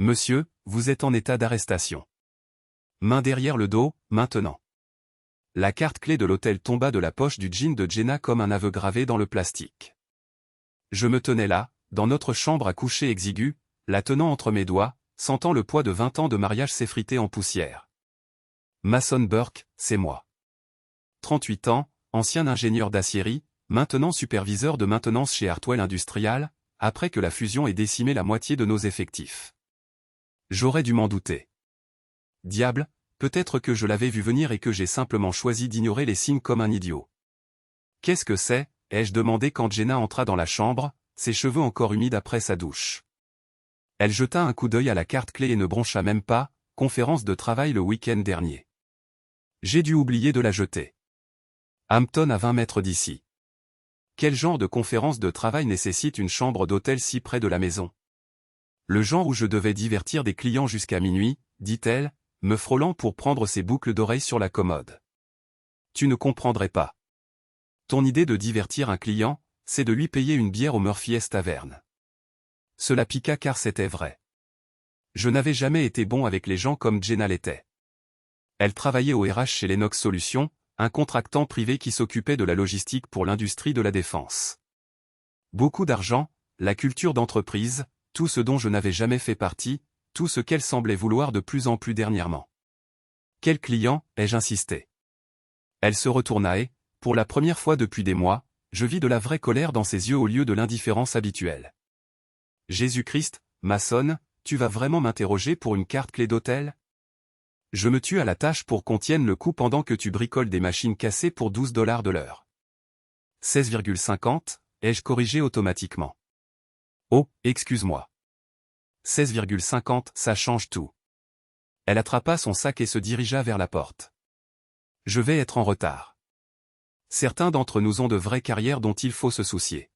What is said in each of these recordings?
Monsieur, vous êtes en état d'arrestation. Main derrière le dos, maintenant. La carte clé de l'hôtel tomba de la poche du jean de Jenna comme un aveu gravé dans le plastique. Je me tenais là, dans notre chambre à coucher exiguë, la tenant entre mes doigts, sentant le poids de 20 ans de mariage s'effriter en poussière. Mason Burke, c'est moi. 38 ans, ancien ingénieur d'aciérie, maintenant superviseur de maintenance chez Hartwell Industrial, après que la fusion ait décimé la moitié de nos effectifs. J'aurais dû m'en douter. Diable, peut-être que je l'avais vu venir et que j'ai simplement choisi d'ignorer les signes comme un idiot. Qu'est-ce que c'est ? Ai-je demandé quand Jenna entra dans la chambre, ses cheveux encore humides après sa douche. Elle jeta un coup d'œil à la carte clé et ne broncha même pas, conférence de travail le week-end dernier. J'ai dû oublier de la jeter. Hampton à 20 mètres d'ici. Quel genre de conférence de travail nécessite une chambre d'hôtel si près de la maison? Le genre où je devais divertir des clients jusqu'à minuit, dit-elle, me frôlant pour prendre ses boucles d'oreilles sur la commode. Tu ne comprendrais pas. Ton idée de divertir un client, c'est de lui payer une bière au Murphy's Tavern. Cela piqua car c'était vrai. Je n'avais jamais été bon avec les gens comme Jenna l'était. Elle travaillait au RH chez Lennox Solutions, un contractant privé qui s'occupait de la logistique pour l'industrie de la défense. Beaucoup d'argent, la culture d'entreprise, tout ce dont je n'avais jamais fait partie, tout ce qu'elle semblait vouloir de plus en plus dernièrement. Quel client, ai-je insisté. Elle se retourna et, pour la première fois depuis des mois, je vis de la vraie colère dans ses yeux au lieu de l'indifférence habituelle. Jésus-Christ, Mason, tu vas vraiment m'interroger pour une carte clé d'hôtel? Je me tue à la tâche pour qu'on tienne le coup pendant que tu bricoles des machines cassées pour 12 $ de l'heure. 16,50, ai-je corrigé automatiquement. Oh, excuse-moi. 16,50, ça change tout. Elle attrapa son sac et se dirigea vers la porte. Je vais être en retard. Certains d'entre nous ont de vraies carrières dont il faut se soucier.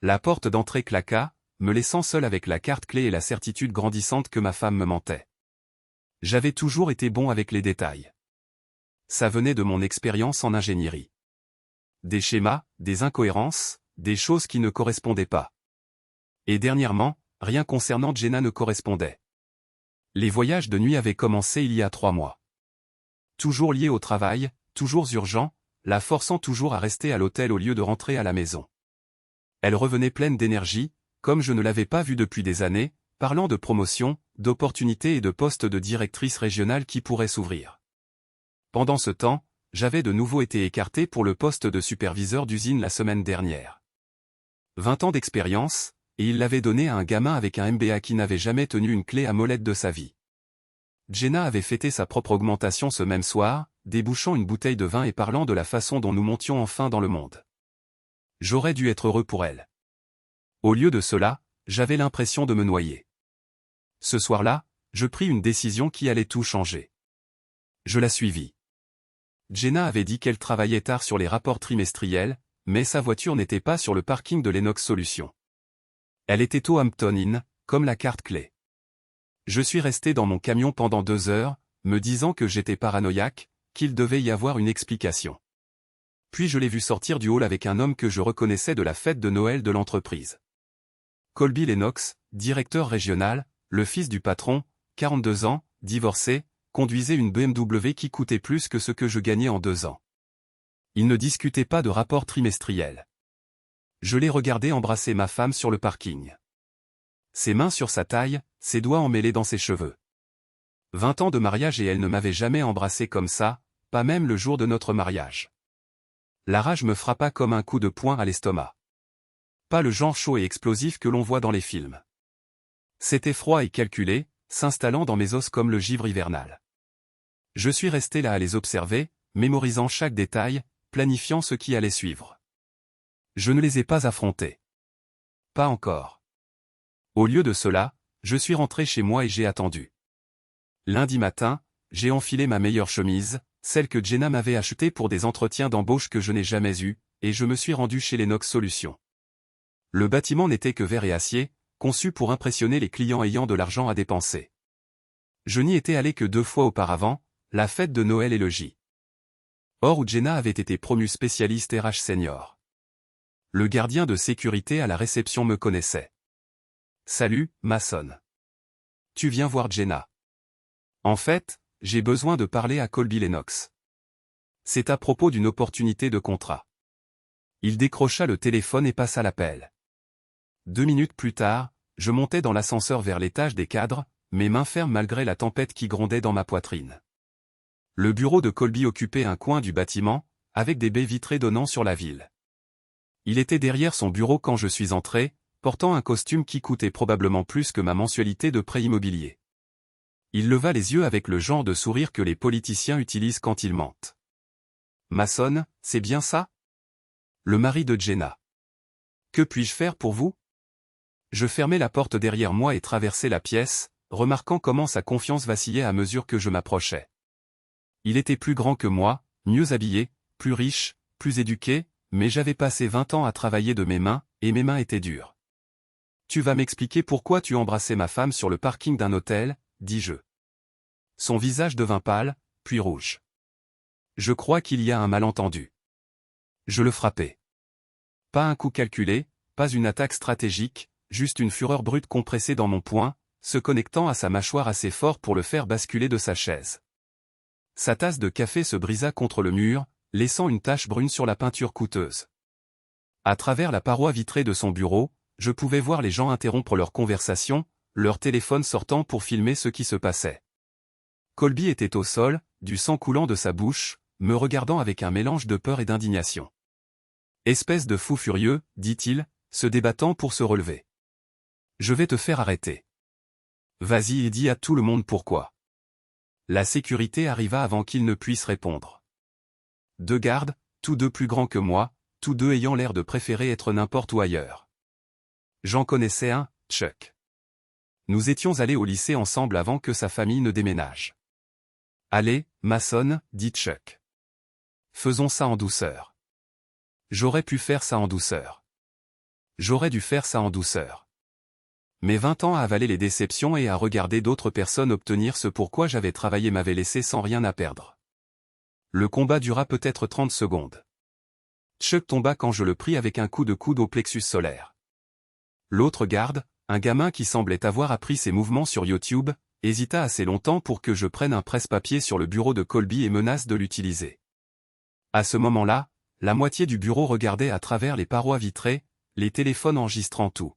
La porte d'entrée claqua, me laissant seul avec la carte clé et la certitude grandissante que ma femme me mentait. J'avais toujours été bon avec les détails. Ça venait de mon expérience en ingénierie. Des schémas, des incohérences, des choses qui ne correspondaient pas. Et dernièrement, rien concernant Jenna ne correspondait. Les voyages de nuit avaient commencé il y a 3 mois. Toujours liés au travail, toujours urgents, la forçant toujours à rester à l'hôtel au lieu de rentrer à la maison. Elle revenait pleine d'énergie, comme je ne l'avais pas vue depuis des années, parlant de promotion, d'opportunités et de postes de directrice régionale qui pourraient s'ouvrir. Pendant ce temps, j'avais de nouveau été écarté pour le poste de superviseur d'usine la semaine dernière. 20 ans d'expérience, et il l'avait donné à un gamin avec un MBA qui n'avait jamais tenu une clé à molette de sa vie. Jenna avait fêté sa propre augmentation ce même soir, débouchant une bouteille de vin et parlant de la façon dont nous montions enfin dans le monde. J'aurais dû être heureux pour elle. Au lieu de cela, j'avais l'impression de me noyer. Ce soir-là, je pris une décision qui allait tout changer. Je la suivis. Jenna avait dit qu'elle travaillait tard sur les rapports trimestriels, mais sa voiture n'était pas sur le parking de Lennox Solutions. Elle était au Hampton Inn, comme la carte clé. Je suis resté dans mon camion pendant 2 heures, me disant que j'étais paranoïaque, qu'il devait y avoir une explication. Puis je l'ai vu sortir du hall avec un homme que je reconnaissais de la fête de Noël de l'entreprise. Colby Lennox, directeur régional, le fils du patron, 42 ans, divorcé, conduisait une BMW qui coûtait plus que ce que je gagnais en 2 ans. Il ne discutait pas de rapport trimestriel. Je l'ai regardé embrasser ma femme sur le parking. Ses mains sur sa taille, ses doigts emmêlés dans ses cheveux. 20 ans de mariage et elle ne m'avait jamais embrassé comme ça, pas même le jour de notre mariage. La rage me frappa comme un coup de poing à l'estomac. Pas le genre chaud et explosif que l'on voit dans les films. C'était froid et calculé, s'installant dans mes os comme le givre hivernal. Je suis resté là à les observer, mémorisant chaque détail, planifiant ce qui allait suivre. Je ne les ai pas affrontés. Pas encore. Au lieu de cela, je suis rentré chez moi et j'ai attendu. Lundi matin, j'ai enfilé ma meilleure chemise, celle que Jenna m'avait achetée pour des entretiens d'embauche que je n'ai jamais eus, et je me suis rendu chez Lennox Solutions. Le bâtiment n'était que verre et acier, conçu pour impressionner les clients ayant de l'argent à dépenser. Je n'y étais allé que 2 fois auparavant, la fête de Noël et le J. Or où Jenna avait été promue spécialiste RH senior. Le gardien de sécurité à la réception me connaissait. Salut, Mason. Tu viens voir Jenna. En fait, j'ai besoin de parler à Colby Lennox. C'est à propos d'une opportunité de contrat. Il décrocha le téléphone et passa l'appel. 2 minutes plus tard, je montais dans l'ascenseur vers l'étage des cadres, mes mains fermes malgré la tempête qui grondait dans ma poitrine. Le bureau de Colby occupait un coin du bâtiment, avec des baies vitrées donnant sur la ville. Il était derrière son bureau quand je suis entré, portant un costume qui coûtait probablement plus que ma mensualité de prêt immobilier. Il leva les yeux avec le genre de sourire que les politiciens utilisent quand ils mentent. Mason, c'est bien ça? Le mari de Jenna. Que puis-je faire pour vous? Je fermai la porte derrière moi et traversai la pièce, remarquant comment sa confiance vacillait à mesure que je m'approchais. Il était plus grand que moi, mieux habillé, plus riche, plus éduqué, mais j'avais passé 20 ans à travailler de mes mains, et mes mains étaient dures. Tu vas m'expliquer pourquoi tu embrassais ma femme sur le parking d'un hôtel, dis-je. Son visage devint pâle, puis rouge. Je crois qu'il y a un malentendu. Je le frappai. Pas un coup calculé, pas une attaque stratégique, juste une fureur brute compressée dans mon poing, se connectant à sa mâchoire assez fort pour le faire basculer de sa chaise. Sa tasse de café se brisa contre le mur, laissant une tache brune sur la peinture coûteuse. À travers la paroi vitrée de son bureau, je pouvais voir les gens interrompre leur conversation, leur téléphone sortant pour filmer ce qui se passait. Colby était au sol, du sang coulant de sa bouche, me regardant avec un mélange de peur et d'indignation. Espèce de fou furieux, dit-il, se débattant pour se relever. Je vais te faire arrêter. Vas-y et dis à tout le monde pourquoi. La sécurité arriva avant qu'il ne puisse répondre. 2 gardes, tous 2 plus grands que moi, tous 2 ayant l'air de préférer être n'importe où ailleurs. J'en connaissais un, Chuck. Nous étions allés au lycée ensemble avant que sa famille ne déménage. Allez, Mason, dit Chuck. Faisons ça en douceur. J'aurais pu faire ça en douceur. J'aurais dû faire ça en douceur. Mes 20 ans à avaler les déceptions et à regarder d'autres personnes obtenir ce pourquoi j'avais travaillé m'avaient laissé sans rien à perdre. Le combat dura peut-être 30 secondes. Chuck tomba quand je le pris avec un coup de coude au plexus solaire. L'autre garde, un gamin qui semblait avoir appris ses mouvements sur YouTube, hésita assez longtemps pour que je prenne un presse-papier sur le bureau de Colby et menace de l'utiliser. À ce moment-là, la moitié du bureau regardait à travers les parois vitrées, les téléphones enregistrant tout.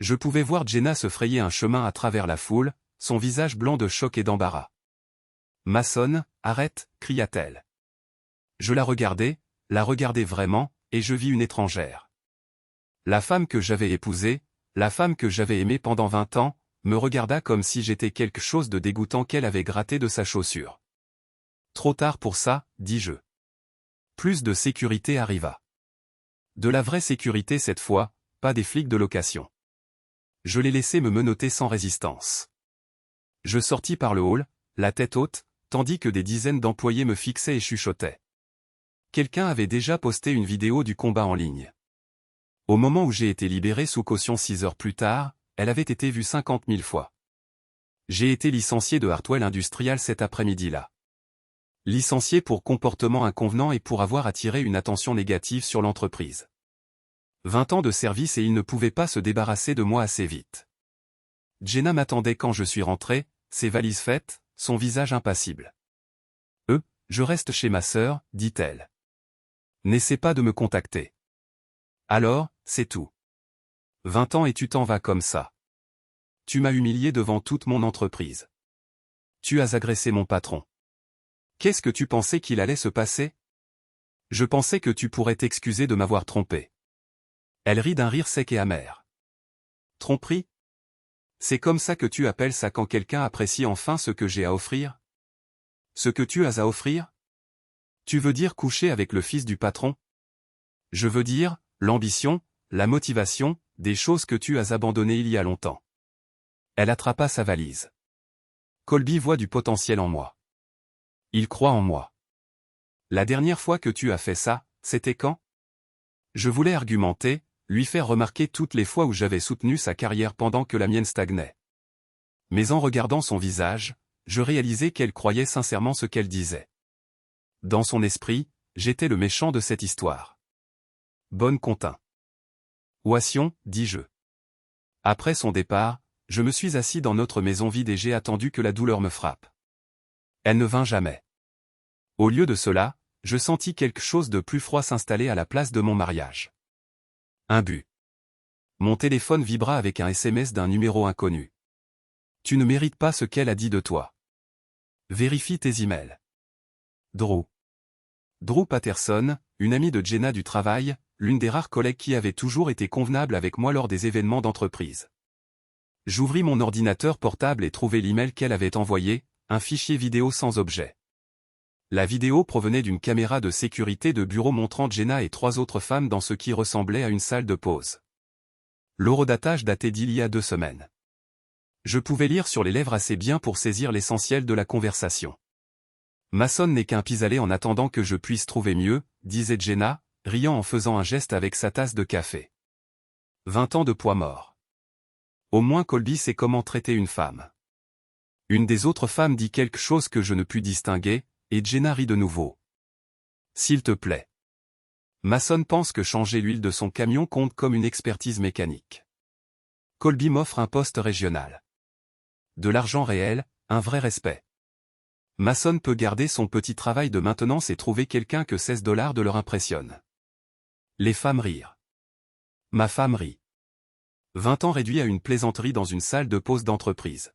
Je pouvais voir Jenna se frayer un chemin à travers la foule, son visage blanc de choc et d'embarras. « Mason, arrête !» cria-t-elle. Je la regardais vraiment, et je vis une étrangère. La femme que j'avais épousée, la femme que j'avais aimée pendant 20 ans, me regarda comme si j'étais quelque chose de dégoûtant qu'elle avait gratté de sa chaussure. Trop tard pour ça, dis-je. Plus de sécurité arriva. De la vraie sécurité cette fois, pas des flics de location. Je les laissai me menotter sans résistance. Je sortis par le hall, la tête haute, tandis que des dizaines d'employés me fixaient et chuchotaient. Quelqu'un avait déjà posté une vidéo du combat en ligne. Au moment où j'ai été libéré sous caution 6 heures plus tard, elle avait été vue 50 000 fois. J'ai été licencié de Hartwell Industrial cet après-midi-là. Licencié pour comportement inconvenant et pour avoir attiré une attention négative sur l'entreprise. 20 ans de service et il ne pouvait pas se débarrasser de moi assez vite. Jenna m'attendait quand je suis rentré, ses valises faites, son visage impassible. Je reste chez ma sœur, dit-elle. N'essaie pas de me contacter. Alors, c'est tout. 20 ans et tu t'en vas comme ça. Tu m'as humilié devant toute mon entreprise. Tu as agressé mon patron. Qu'est-ce que tu pensais qu'il allait se passer? Je pensais que tu pourrais t'excuser de m'avoir trompé. Elle rit d'un rire sec et amer. Tromperie? C'est comme ça que tu appelles ça quand quelqu'un apprécie enfin ce que j'ai à offrir? Ce que tu as à offrir? Tu veux dire coucher avec le fils du patron? Je veux dire, l'ambition, la motivation, des choses que tu as abandonnées il y a longtemps. Elle attrapa sa valise. Colby voit du potentiel en moi. Il croit en moi. La dernière fois que tu as fait ça, c'était quand? Je voulais argumenter, lui faire remarquer toutes les fois où j'avais soutenu sa carrière pendant que la mienne stagnait. Mais en regardant son visage, je réalisais qu'elle croyait sincèrement ce qu'elle disait. Dans son esprit, j'étais le méchant de cette histoire. Bonne Contin. Oation, dis-je. Après son départ, Je me suis assis dans notre maison vide et j'ai attendu que la douleur me frappe. Elle ne vint jamais. Au lieu de cela, je sentis quelque chose de plus froid s'installer à la place de mon mariage. Un but. Mon téléphone vibra avec un SMS d'un numéro inconnu. Tu ne mérites pas ce qu'elle a dit de toi. Vérifie tes emails. Drew. Drew Patterson, une amie de Jenna du travail, l'une des rares collègues qui avait toujours été convenable avec moi lors des événements d'entreprise. J'ouvris mon ordinateur portable et trouvai l'email qu'elle avait envoyé, un fichier vidéo sans objet. La vidéo provenait d'une caméra de sécurité de bureau montrant Jenna et 3 autres femmes dans ce qui ressemblait à une salle de pause. L'horodatage datait d'il y a 2 semaines. Je pouvais lire sur les lèvres assez bien pour saisir l'essentiel de la conversation. Mason n'est qu'un pis-aller en attendant que je puisse trouver mieux, disait Jenna, riant en faisant un geste avec sa tasse de café. 20 ans de poids mort. Au moins Colby sait comment traiter une femme. Une des autres femmes dit quelque chose que je ne pus distinguer, et Jenna rit de nouveau. S'il te plaît. Mason pense que changer l'huile de son camion compte comme une expertise mécanique. Colby m'offre un poste régional. De l'argent réel, un vrai respect. Mason peut garder son petit travail de maintenance et trouver quelqu'un que $16 de leur impressionne. Les femmes rirent. Ma femme rit. 20 ans réduit à une plaisanterie dans une salle de pause d'entreprise.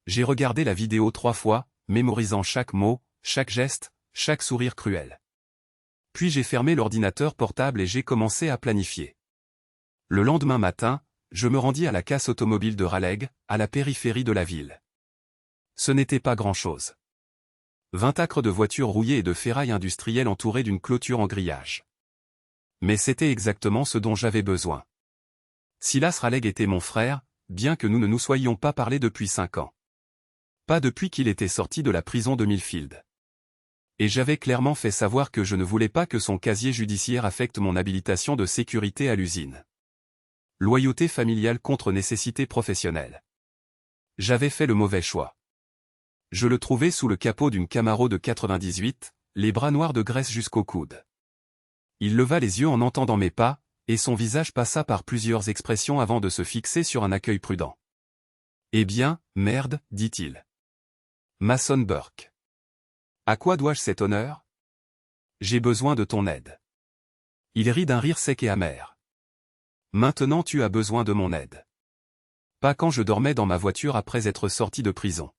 J'ai regardé la vidéo 3 fois, mémorisant chaque mot, chaque geste, chaque sourire cruel. Puis j'ai fermé l'ordinateur portable et j'ai commencé à planifier. Le lendemain matin, je me rendis à la casse automobile de Raleigh, à la périphérie de la ville. Ce n'était pas grand-chose. 20 acres de voitures rouillées et de ferraille industrielle entourées d'une clôture en grillage. Mais c'était exactement ce dont j'avais besoin. Silas Raleigh était mon frère, bien que nous ne nous soyons pas parlé depuis 5 ans. Pas depuis qu'il était sorti de la prison de Millfield. Et j'avais clairement fait savoir que je ne voulais pas que son casier judiciaire affecte mon habilitation de sécurité à l'usine. Loyauté familiale contre nécessité professionnelle. J'avais fait le mauvais choix. Je le trouvais sous le capot d'une Camaro de 98, les bras noirs de graisse jusqu'au coude. Il leva les yeux en entendant mes pas, et son visage passa par plusieurs expressions avant de se fixer sur un accueil prudent. Eh bien, merde, dit-il. Mason Burke. À quoi dois-je cet honneur? J'ai besoin de ton aide. Il rit d'un rire sec et amer. Maintenant tu as besoin de mon aide. Pas quand je dormais dans ma voiture après être sorti de prison.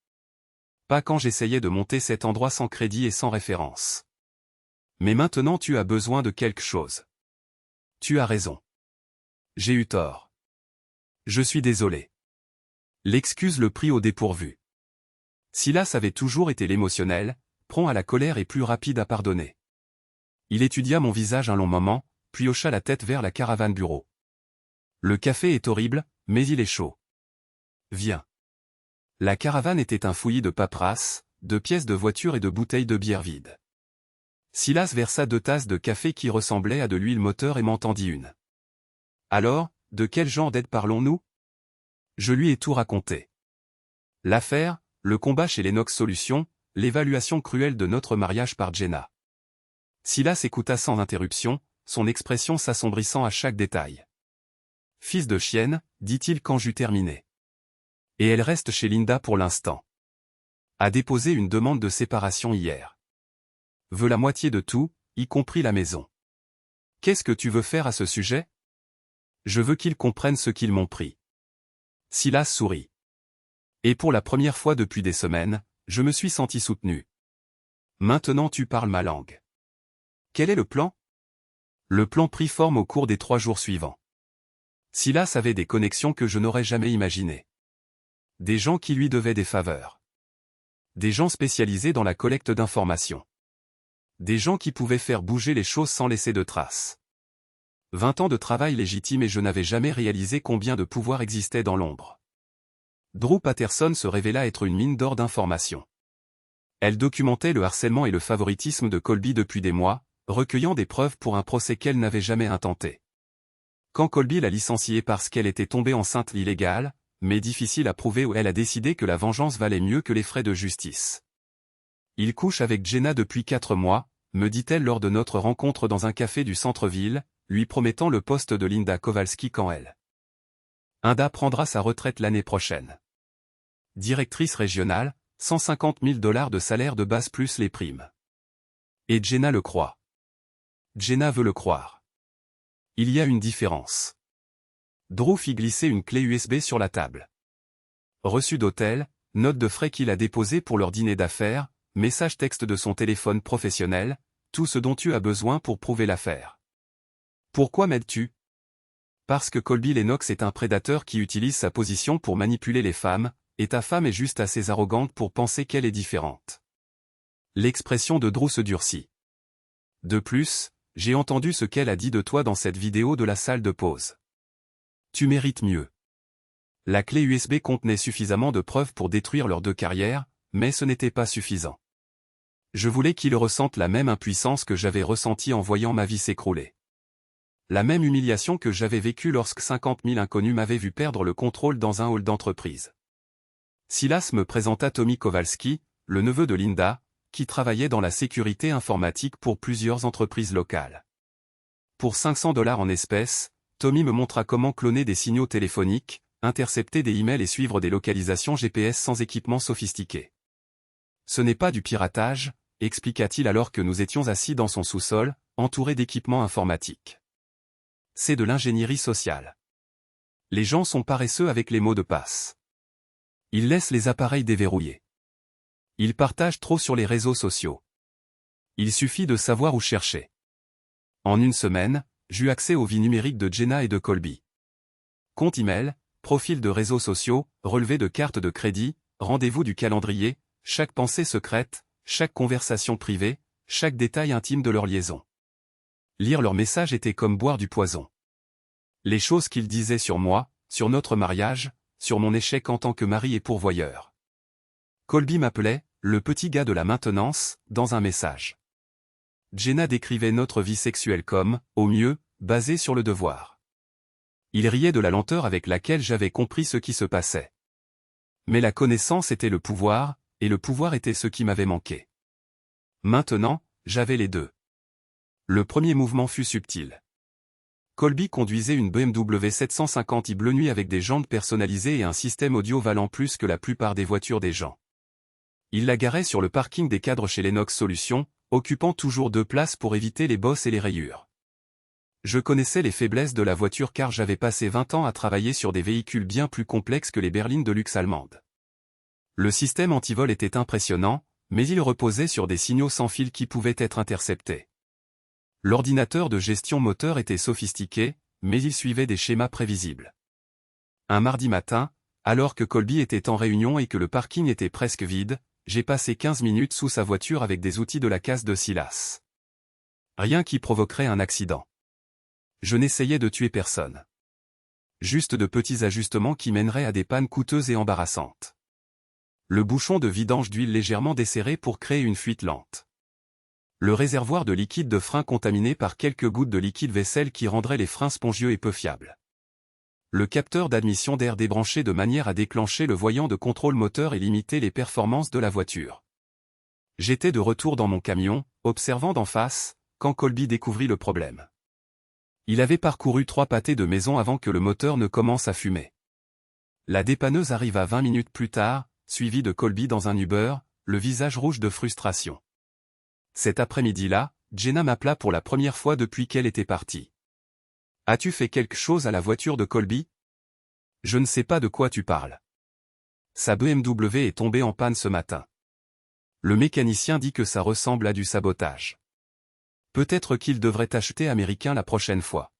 Pas quand j'essayais de monter cet endroit sans crédit et sans référence. Mais maintenant tu as besoin de quelque chose. Tu as raison. J'ai eu tort. Je suis désolé. L'excuse le prit au dépourvu. Silas avait toujours été l'émotionnel, prompt à la colère et plus rapide à pardonner. Il étudia mon visage un long moment, puis hocha la tête vers la caravane bureau. Le café est horrible, mais il est chaud. Viens. La caravane était un fouillis de paperasses, de pièces de voiture et de bouteilles de bière vides. Silas versa 2 tasses de café qui ressemblaient à de l'huile moteur et m'en tendit une. Alors, de quel genre d'aide parlons-nous? Je lui ai tout raconté. L'affaire, le combat chez Lennox Solutions, l'évaluation cruelle de notre mariage par Jenna. Silas écouta sans interruption, son expression s'assombrissant à chaque détail. Fils de chienne, dit-il quand j'eus terminé. Et elle reste chez Linda pour l'instant. A déposé une demande de séparation hier. Veut la moitié de tout, y compris la maison. Qu'est-ce que tu veux faire à ce sujet? Je veux qu'ils comprennent ce qu'ils m'ont pris. Silas sourit. Et pour la première fois depuis des semaines, je me suis senti soutenu. Maintenant tu parles ma langue. Quel est le plan? Le plan prit forme au cours des 3 jours suivants. Silas avait des connexions que je n'aurais jamais imaginées. Des gens qui lui devaient des faveurs. Des gens spécialisés dans la collecte d'informations. Des gens qui pouvaient faire bouger les choses sans laisser de traces. 20 ans de travail légitime et je n'avais jamais réalisé combien de pouvoir existait dans l'ombre. Drew Patterson se révéla être une mine d'or d'informations. Elle documentait le harcèlement et le favoritisme de Colby depuis des mois, recueillant des preuves pour un procès qu'elle n'avait jamais intenté. Quand Colby l'a licenciée parce qu'elle était tombée enceinte illégale, mais difficile à prouver, où elle a décidé que la vengeance valait mieux que les frais de justice. Il couche avec Jenna depuis 4 mois, me dit-elle lors de notre rencontre dans un café du centre-ville, lui promettant le poste de Linda Kowalski quand elle Inda prendra sa retraite l'année prochaine. Directrice régionale, 150 000 $ de salaire de base plus les primes. Et Jenna le croit. Jenna veut le croire. Il y a une différence. Drew fit glisser une clé USB sur la table. Reçu d'hôtel, note de frais qu'il a déposé pour leur dîner d'affaires, message texte de son téléphone professionnel, tout ce dont tu as besoin pour prouver l'affaire. Pourquoi m'aides-tu? Parce que Colby Lennox est un prédateur qui utilise sa position pour manipuler les femmes, et ta femme est juste assez arrogante pour penser qu'elle est différente. L'expression de Drew se durcit. De plus, j'ai entendu ce qu'elle a dit de toi dans cette vidéo de la salle de pause. Tu mérites mieux. La clé USB contenait suffisamment de preuves pour détruire leurs deux carrières, mais ce n'était pas suffisant. Je voulais qu'ils ressentent la même impuissance que j'avais ressentie en voyant ma vie s'écrouler. La même humiliation que j'avais vécue lorsque 50 000 inconnus m'avaient vu perdre le contrôle dans un hall d'entreprise. Silas me présenta Tommy Kowalski, le neveu de Linda, qui travaillait dans la sécurité informatique pour plusieurs entreprises locales. Pour 500 $ en espèces, Tommy me montra comment cloner des signaux téléphoniques, intercepter des emails et suivre des localisations GPS sans équipement sophistiqué. Ce n'est pas du piratage, expliqua-t-il alors que nous étions assis dans son sous-sol, entourés d'équipements informatiques. C'est de l'ingénierie sociale. Les gens sont paresseux avec les mots de passe. Ils laissent les appareils déverrouillés. Ils partagent trop sur les réseaux sociaux. Il suffit de savoir où chercher. En une semaine, j'eus accès aux vies numériques de Jenna et de Colby. Compte email, profil de réseaux sociaux, relevé de cartes de crédit, rendez-vous du calendrier, chaque pensée secrète, chaque conversation privée, chaque détail intime de leur liaison. Lire leurs messages était comme boire du poison. Les choses qu'ils disaient sur moi, sur notre mariage, sur mon échec en tant que mari et pourvoyeur. Colby m'appelait, le petit gars de la maintenance, dans un message. Jenna décrivait notre vie sexuelle comme, au mieux, basée sur le devoir. Il riait de la lenteur avec laquelle j'avais compris ce qui se passait. Mais la connaissance était le pouvoir, et le pouvoir était ce qui m'avait manqué. Maintenant, j'avais les deux. Le premier mouvement fut subtil. Colby conduisait une BMW 750i bleu nuit avec des jantes personnalisées et un système audio valant plus que la plupart des voitures des gens. Il la garait sur le parking des cadres chez Lennox Solutions, occupant toujours 2 places pour éviter les bosses et les rayures. Je connaissais les faiblesses de la voiture car j'avais passé 20 ans à travailler sur des véhicules bien plus complexes que les berlines de luxe allemandes. Le système antivol était impressionnant, mais il reposait sur des signaux sans fil qui pouvaient être interceptés. L'ordinateur de gestion moteur était sophistiqué, mais il suivait des schémas prévisibles. Un mardi matin, alors que Colby était en réunion et que le parking était presque vide, j'ai passé 15 minutes sous sa voiture avec des outils de la casse de Silas. Rien qui provoquerait un accident. Je n'essayais de tuer personne. Juste de petits ajustements qui mèneraient à des pannes coûteuses et embarrassantes. Le bouchon de vidange d'huile légèrement desserré pour créer une fuite lente. Le réservoir de liquide de frein contaminé par quelques gouttes de liquide vaisselle qui rendrait les freins spongieux et peu fiables. Le capteur d'admission d'air débranché de manière à déclencher le voyant de contrôle moteur et limiter les performances de la voiture. J'étais de retour dans mon camion, observant d'en face, quand Colby découvrit le problème. Il avait parcouru 3 pâtés de maison avant que le moteur ne commence à fumer. La dépanneuse arriva 20 minutes plus tard, suivie de Colby dans un Uber, le visage rouge de frustration. Cet après-midi-là, Jenna m'appela pour la première fois depuis qu'elle était partie. « As-tu fait quelque chose à la voiture de Colby ? Je ne sais pas de quoi tu parles. Sa BMW est tombée en panne ce matin. Le mécanicien dit que ça ressemble à du sabotage. Peut-être qu'il devrait acheter américain la prochaine fois. »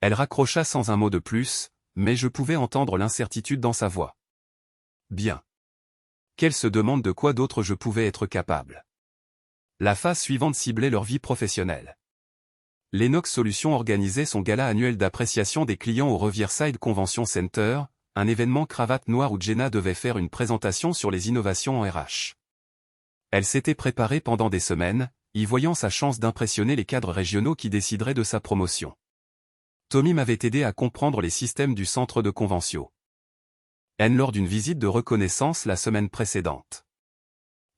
Elle raccrocha sans un mot de plus, mais je pouvais entendre l'incertitude dans sa voix. Bien. Qu'elle se demande de quoi d'autre je pouvais être capable. La phase suivante ciblait leur vie professionnelle. Lennox Solutions organisait son gala annuel d'appréciation des clients au Riverside Convention Center, un événement cravate noire où Jenna devait faire une présentation sur les innovations en RH. Elle s'était préparée pendant des semaines, y voyant sa chance d'impressionner les cadres régionaux qui décideraient de sa promotion. Tommy m'avait aidé à comprendre les systèmes du centre de convention. Lors d'une visite de reconnaissance la semaine précédente.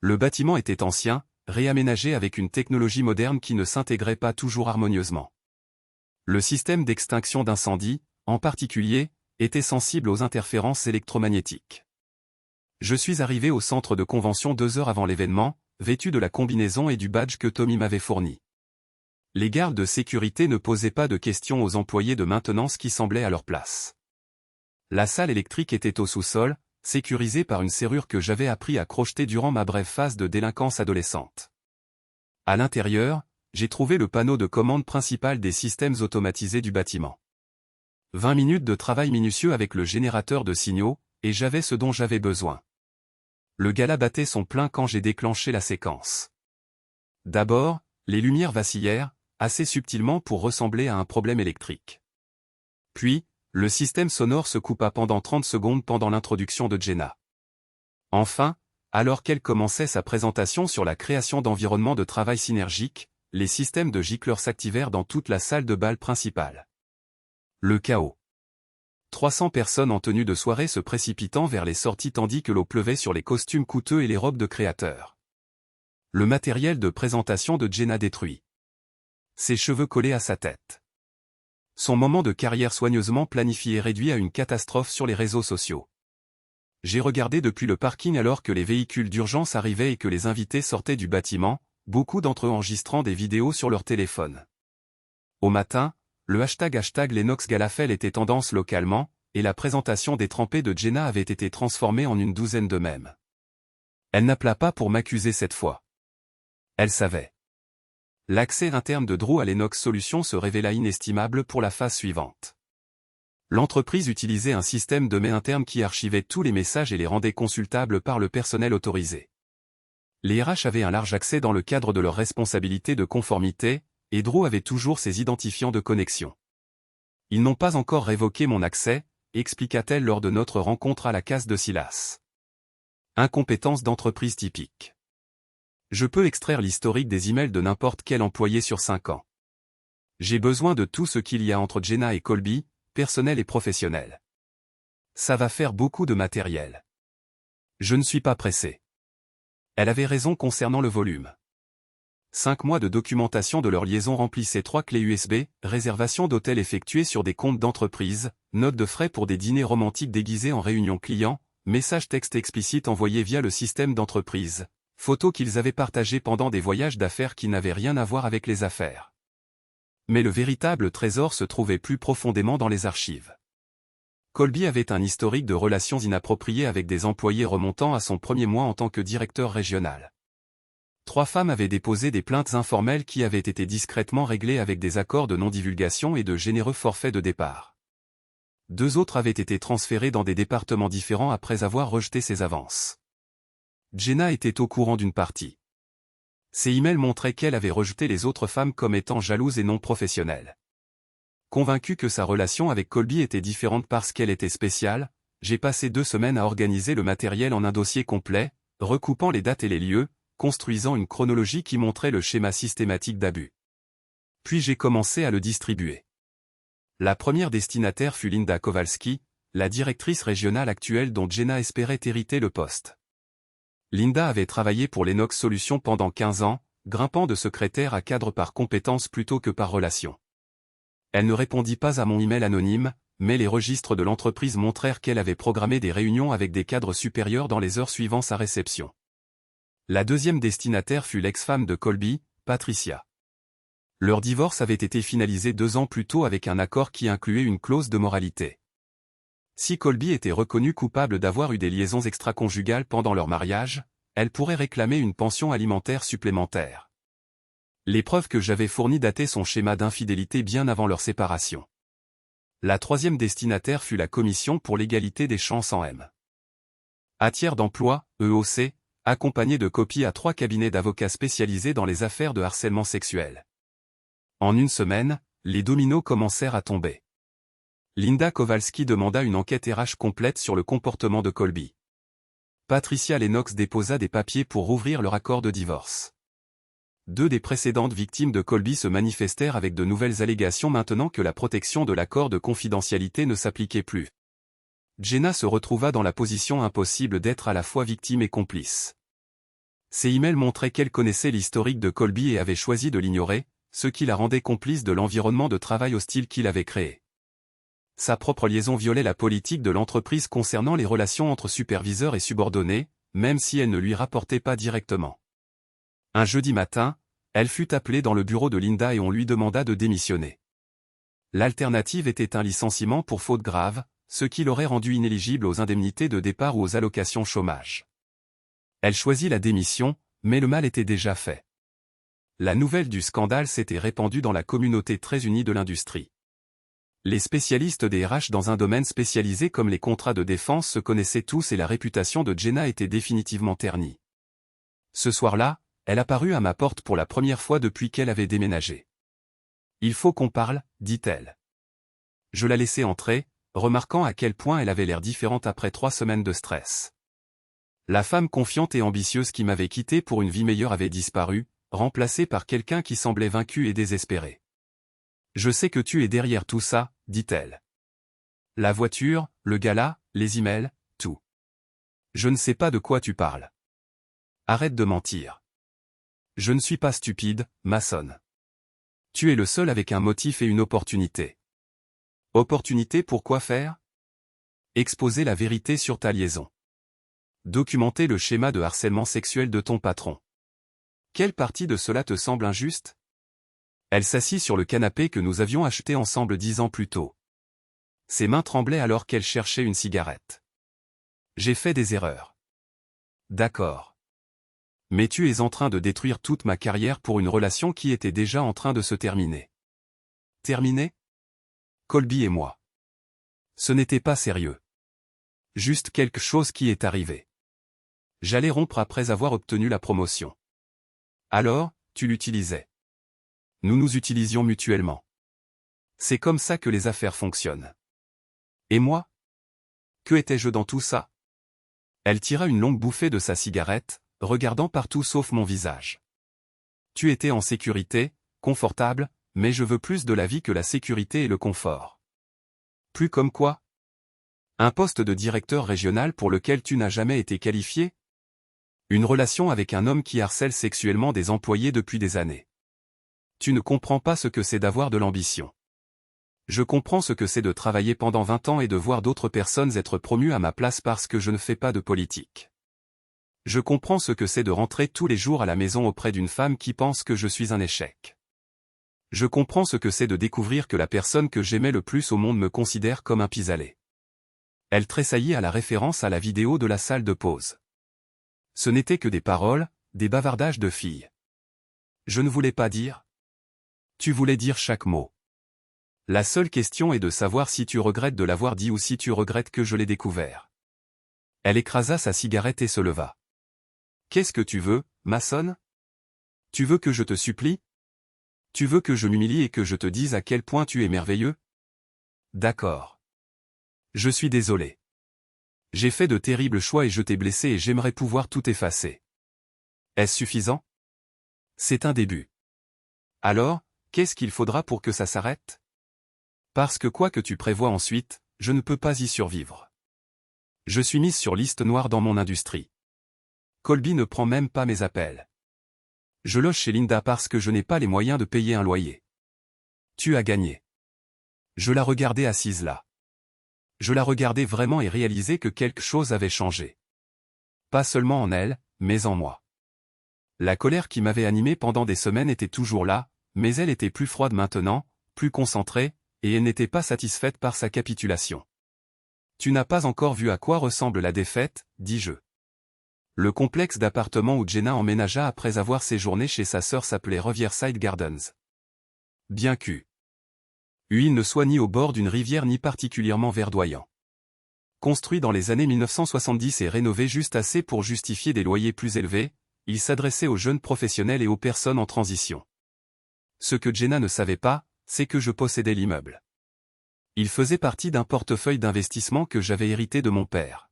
Le bâtiment était ancien, réaménagé avec une technologie moderne qui ne s'intégrait pas toujours harmonieusement. Le système d'extinction d'incendie, en particulier, était sensible aux interférences électromagnétiques. Je suis arrivé au centre de convention 2 heures avant l'événement, vêtu de la combinaison et du badge que Tommy m'avait fourni. Les gardes de sécurité ne posaient pas de questions aux employés de maintenance qui semblaient à leur place. La salle électrique était au sous-sol, sécurisée par une serrure que j'avais appris à crocheter durant ma brève phase de délinquance adolescente. À l'intérieur, j'ai trouvé le panneau de commande principal des systèmes automatisés du bâtiment. 20 minutes de travail minutieux avec le générateur de signaux, et j'avais ce dont j'avais besoin. Le gala battait son plein quand j'ai déclenché la séquence. D'abord, les lumières vacillèrent, assez subtilement pour ressembler à un problème électrique. Puis, le système sonore se coupa pendant 30 secondes pendant l'introduction de Jenna. Enfin, alors qu'elle commençait sa présentation sur la création d'environnements de travail synergiques, les systèmes de gicleurs s'activèrent dans toute la salle de bal principale. Le chaos. 300 personnes en tenue de soirée se précipitant vers les sorties tandis que l'eau pleuvait sur les costumes coûteux et les robes de créateurs. Le matériel de présentation de Jenna détruit. Ses cheveux collés à sa tête. Son moment de carrière soigneusement planifié réduit à une catastrophe sur les réseaux sociaux. J'ai regardé depuis le parking alors que les véhicules d'urgence arrivaient et que les invités sortaient du bâtiment, beaucoup d'entre eux enregistrant des vidéos sur leur téléphone. Au matin, le hashtag Lennox Galafel était tendance localement, et la présentation détrempée de Jenna avait été transformée en une douzaine de mèmes. Elle n'appela pas pour m'accuser cette fois. Elle savait. L'accès interne de Drew à Lennox Solutions se révéla inestimable pour la phase suivante. L'entreprise utilisait un système de mail interne qui archivait tous les messages et les rendait consultables par le personnel autorisé. Les RH avaient un large accès dans le cadre de leurs responsabilités de conformité, et Drew avait toujours ses identifiants de connexion. Ils n'ont pas encore révoqué mon accès, expliqua-t-elle lors de notre rencontre à la case de Silas. Incompétence d'entreprise typique. Je peux extraire l'historique des emails de n'importe quel employé sur 5 ans. J'ai besoin de tout ce qu'il y a entre Jenna et Colby, personnel et professionnel. Ça va faire beaucoup de matériel. Je ne suis pas pressé. Elle avait raison concernant le volume. 5 mois de documentation de leur liaison remplissaient 3 clés USB, réservation d'hôtels effectuées sur des comptes d'entreprise, notes de frais pour des dîners romantiques déguisés en réunion client, messages texte explicites envoyés via le système d'entreprise, photos qu'ils avaient partagées pendant des voyages d'affaires qui n'avaient rien à voir avec les affaires. Mais le véritable trésor se trouvait plus profondément dans les archives. Colby avait un historique de relations inappropriées avec des employés remontant à son premier mois en tant que directeur régional. 3 femmes avaient déposé des plaintes informelles qui avaient été discrètement réglées avec des accords de non-divulgation et de généreux forfaits de départ. 2 autres avaient été transférées dans des départements différents après avoir rejeté ces avances. Jenna était au courant d'une partie. Ses emails montraient qu'elle avait rejeté les autres femmes comme étant jalouses et non professionnelles. Convaincu que sa relation avec Colby était différente parce qu'elle était spéciale, j'ai passé 2 semaines à organiser le matériel en un dossier complet, recoupant les dates et les lieux, construisant une chronologie qui montrait le schéma systématique d'abus. Puis j'ai commencé à le distribuer. La première destinataire fut Linda Kowalski, la directrice régionale actuelle dont Jenna espérait hériter le poste. Linda avait travaillé pour Lennox Solutions pendant 15 ans, grimpant de secrétaire à cadre par compétence plutôt que par relation. Elle ne répondit pas à mon email anonyme, mais les registres de l'entreprise montrèrent qu'elle avait programmé des réunions avec des cadres supérieurs dans les heures suivant sa réception. La deuxième destinataire fut l'ex-femme de Colby, Patricia. Leur divorce avait été finalisé 2 ans plus tôt avec un accord qui incluait une clause de moralité. Si Colby était reconnue coupable d'avoir eu des liaisons extraconjugales pendant leur mariage, elle pourrait réclamer une pension alimentaire supplémentaire. Les preuves que j'avais fournies dataient son schéma d'infidélité bien avant leur séparation. La troisième destinataire fut la Commission pour l'égalité des chances en M. Tiers d'emploi, EOC, accompagnée de copies à 3 cabinets d'avocats spécialisés dans les affaires de harcèlement sexuel. En une semaine, les dominos commencèrent à tomber. Linda Kowalski demanda une enquête RH complète sur le comportement de Colby. Patricia Lennox déposa des papiers pour rouvrir leur accord de divorce. 2 des précédentes victimes de Colby se manifestèrent avec de nouvelles allégations maintenant que la protection de l'accord de confidentialité ne s'appliquait plus. Jenna se retrouva dans la position impossible d'être à la fois victime et complice. Ses emails montraient qu'elle connaissait l'historique de Colby et avait choisi de l'ignorer, ce qui la rendait complice de l'environnement de travail hostile qu'il avait créé. sa propre liaison violait la politique de l'entreprise concernant les relations entre superviseurs et subordonnés, même si elle ne lui rapportait pas directement. Un jeudi matin, elle fut appelée dans le bureau de Linda et on lui demanda de démissionner. L'alternative était un licenciement pour faute grave, ce qui l'aurait rendue inéligible aux indemnités de départ ou aux allocations chômage. Elle choisit la démission, mais le mal était déjà fait. La nouvelle du scandale s'était répandue dans la communauté très unie de l'industrie. Les spécialistes des RH dans un domaine spécialisé comme les contrats de défense se connaissaient tous et la réputation de Jenna était définitivement ternie. Ce soir-là, elle apparut à ma porte pour la première fois depuis qu'elle avait déménagé. « Il faut qu'on parle », dit-elle. Je la laissai entrer, remarquant à quel point elle avait l'air différente après 3 semaines de stress. La femme confiante et ambitieuse qui m'avait quitté pour une vie meilleure avait disparu, remplacée par quelqu'un qui semblait vaincu et désespéré. « Je sais que tu es derrière tout ça », dit-elle. « La voiture, le gala, les emails, tout. Je ne sais pas de quoi tu parles. Arrête de mentir. Je ne suis pas stupide, Mason. Tu es le seul avec un motif et une opportunité. Opportunité pour quoi faire? Exposer la vérité sur ta liaison. Documenter le schéma de harcèlement sexuel de ton patron. Quelle partie de cela te semble injuste? Elle s'assit sur le canapé que nous avions acheté ensemble 10 ans plus tôt. Ses mains tremblaient alors qu'elle cherchait une cigarette. J'ai fait des erreurs. D'accord. Mais tu es en train de détruire toute ma carrière pour une relation qui était déjà en train de se terminer. Terminer? Colby et moi. Ce n'était pas sérieux. Juste quelque chose qui est arrivé. J'allais rompre après avoir obtenu la promotion. Alors, tu l'utilisais. Nous nous utilisions mutuellement. C'est comme ça que les affaires fonctionnent. Et moi? Que étais-je dans tout ça? Elle tira une longue bouffée de sa cigarette, regardant partout sauf mon visage. Tu étais en sécurité, confortable, mais je veux plus de la vie que la sécurité et le confort. Plus comme quoi? Un poste de directeur régional pour lequel tu n'as jamais été qualifié? Une relation avec un homme qui harcèle sexuellement des employés depuis des années. Tu ne comprends pas ce que c'est d'avoir de l'ambition. Je comprends ce que c'est de travailler pendant 20 ans et de voir d'autres personnes être promues à ma place parce que je ne fais pas de politique. Je comprends ce que c'est de rentrer tous les jours à la maison auprès d'une femme qui pense que je suis un échec. Je comprends ce que c'est de découvrir que la personne que j'aimais le plus au monde me considère comme un pis-aller. Elle tressaillit à la référence à la vidéo de la salle de pause. Ce n'était que des paroles, des bavardages de filles. Je ne voulais pas dire. Tu voulais dire chaque mot. La seule question est de savoir si tu regrettes de l'avoir dit ou si tu regrettes que je l'ai découvert. Elle écrasa sa cigarette et se leva. Qu'est-ce que tu veux, Mason? Tu veux que je te supplie? Tu veux que je m'humilie et que je te dise à quel point tu es merveilleux? D'accord. Je suis désolé. J'ai fait de terribles choix et je t'ai blessé et j'aimerais pouvoir tout effacer. Est-ce suffisant? C'est un début. Alors, qu'est-ce qu'il faudra pour que ça s'arrête? Parce que quoi que tu prévois ensuite, je ne peux pas y survivre. Je suis mise sur liste noire dans mon industrie. Colby ne prend même pas mes appels. Je loge chez Linda parce que je n'ai pas les moyens de payer un loyer. Tu as gagné. Je la regardais assise là. Je la regardais vraiment et réalisais que quelque chose avait changé. Pas seulement en elle, mais en moi. La colère qui m'avait animé pendant des semaines était toujours là, mais elle était plus froide maintenant, plus concentrée, et elle n'était pas satisfaite par sa capitulation. Tu n'as pas encore vu à quoi ressemble la défaite, dis-je. Le complexe d'appartements où Jenna emménagea après avoir séjourné chez sa sœur s'appelait Riverside Gardens. Bien que. Il ne soit ni au bord d'une rivière ni particulièrement verdoyant. Construit dans les années 1970 et rénové juste assez pour justifier des loyers plus élevés, il s'adressait aux jeunes professionnels et aux personnes en transition. Ce que Jenna ne savait pas, c'est que je possédais l'immeuble. Il faisait partie d'un portefeuille d'investissement que j'avais hérité de mon père.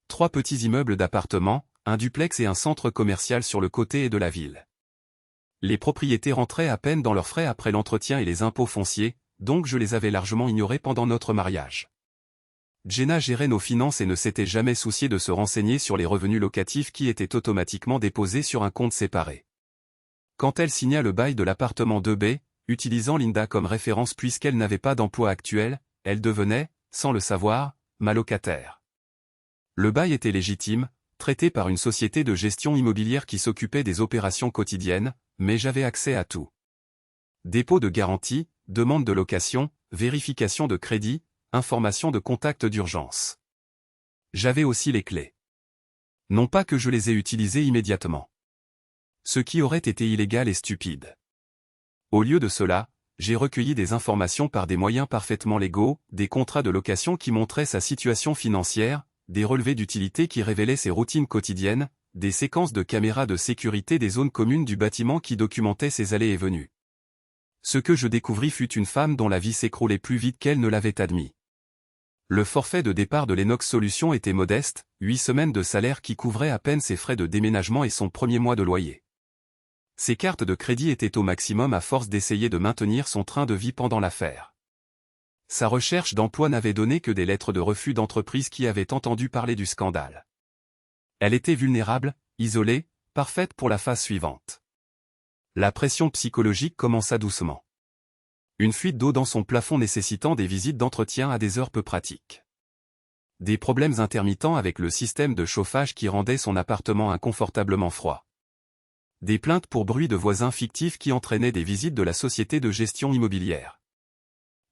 3 petits immeubles d'appartements, un duplex et un centre commercial sur le côté de la ville. Les propriétés rentraient à peine dans leurs frais après l'entretien et les impôts fonciers, donc je les avais largement ignorés pendant notre mariage. Jenna gérait nos finances et ne s'était jamais souciée de se renseigner sur les revenus locatifs qui étaient automatiquement déposés sur un compte séparé. Quand elle signa le bail de l'appartement 2B, utilisant Linda comme référence puisqu'elle n'avait pas d'emploi actuel, elle devenait, sans le savoir, ma locataire. Le bail était légitime, traité par une société de gestion immobilière qui s'occupait des opérations quotidiennes, mais j'avais accès à tout. Dépôt de garantie, demande de location, vérification de crédit, information de contact d'urgence. J'avais aussi les clés. Non pas que je les ai utilisées immédiatement. Ce qui aurait été illégal et stupide. Au lieu de cela, j'ai recueilli des informations par des moyens parfaitement légaux, des contrats de location qui montraient sa situation financière, des relevés d'utilité qui révélaient ses routines quotidiennes, des séquences de caméras de sécurité des zones communes du bâtiment qui documentaient ses allées et venues. Ce que je découvris fut une femme dont la vie s'écroulait plus vite qu'elle ne l'avait admis. Le forfait de départ de l'Enox Solutions était modeste, 8 semaines de salaire qui couvraient à peine ses frais de déménagement et son premier mois de loyer. Ses cartes de crédit étaient au maximum à force d'essayer de maintenir son train de vie pendant l'affaire. Sa recherche d'emploi n'avait donné que des lettres de refus d'entreprises qui avaient entendu parler du scandale. Elle était vulnérable, isolée, parfaite pour la phase suivante. La pression psychologique commença doucement. Une fuite d'eau dans son plafond nécessitant des visites d'entretien à des heures peu pratiques. Des problèmes intermittents avec le système de chauffage qui rendait son appartement inconfortablement froid. Des plaintes pour bruit de voisins fictifs qui entraînaient des visites de la société de gestion immobilière.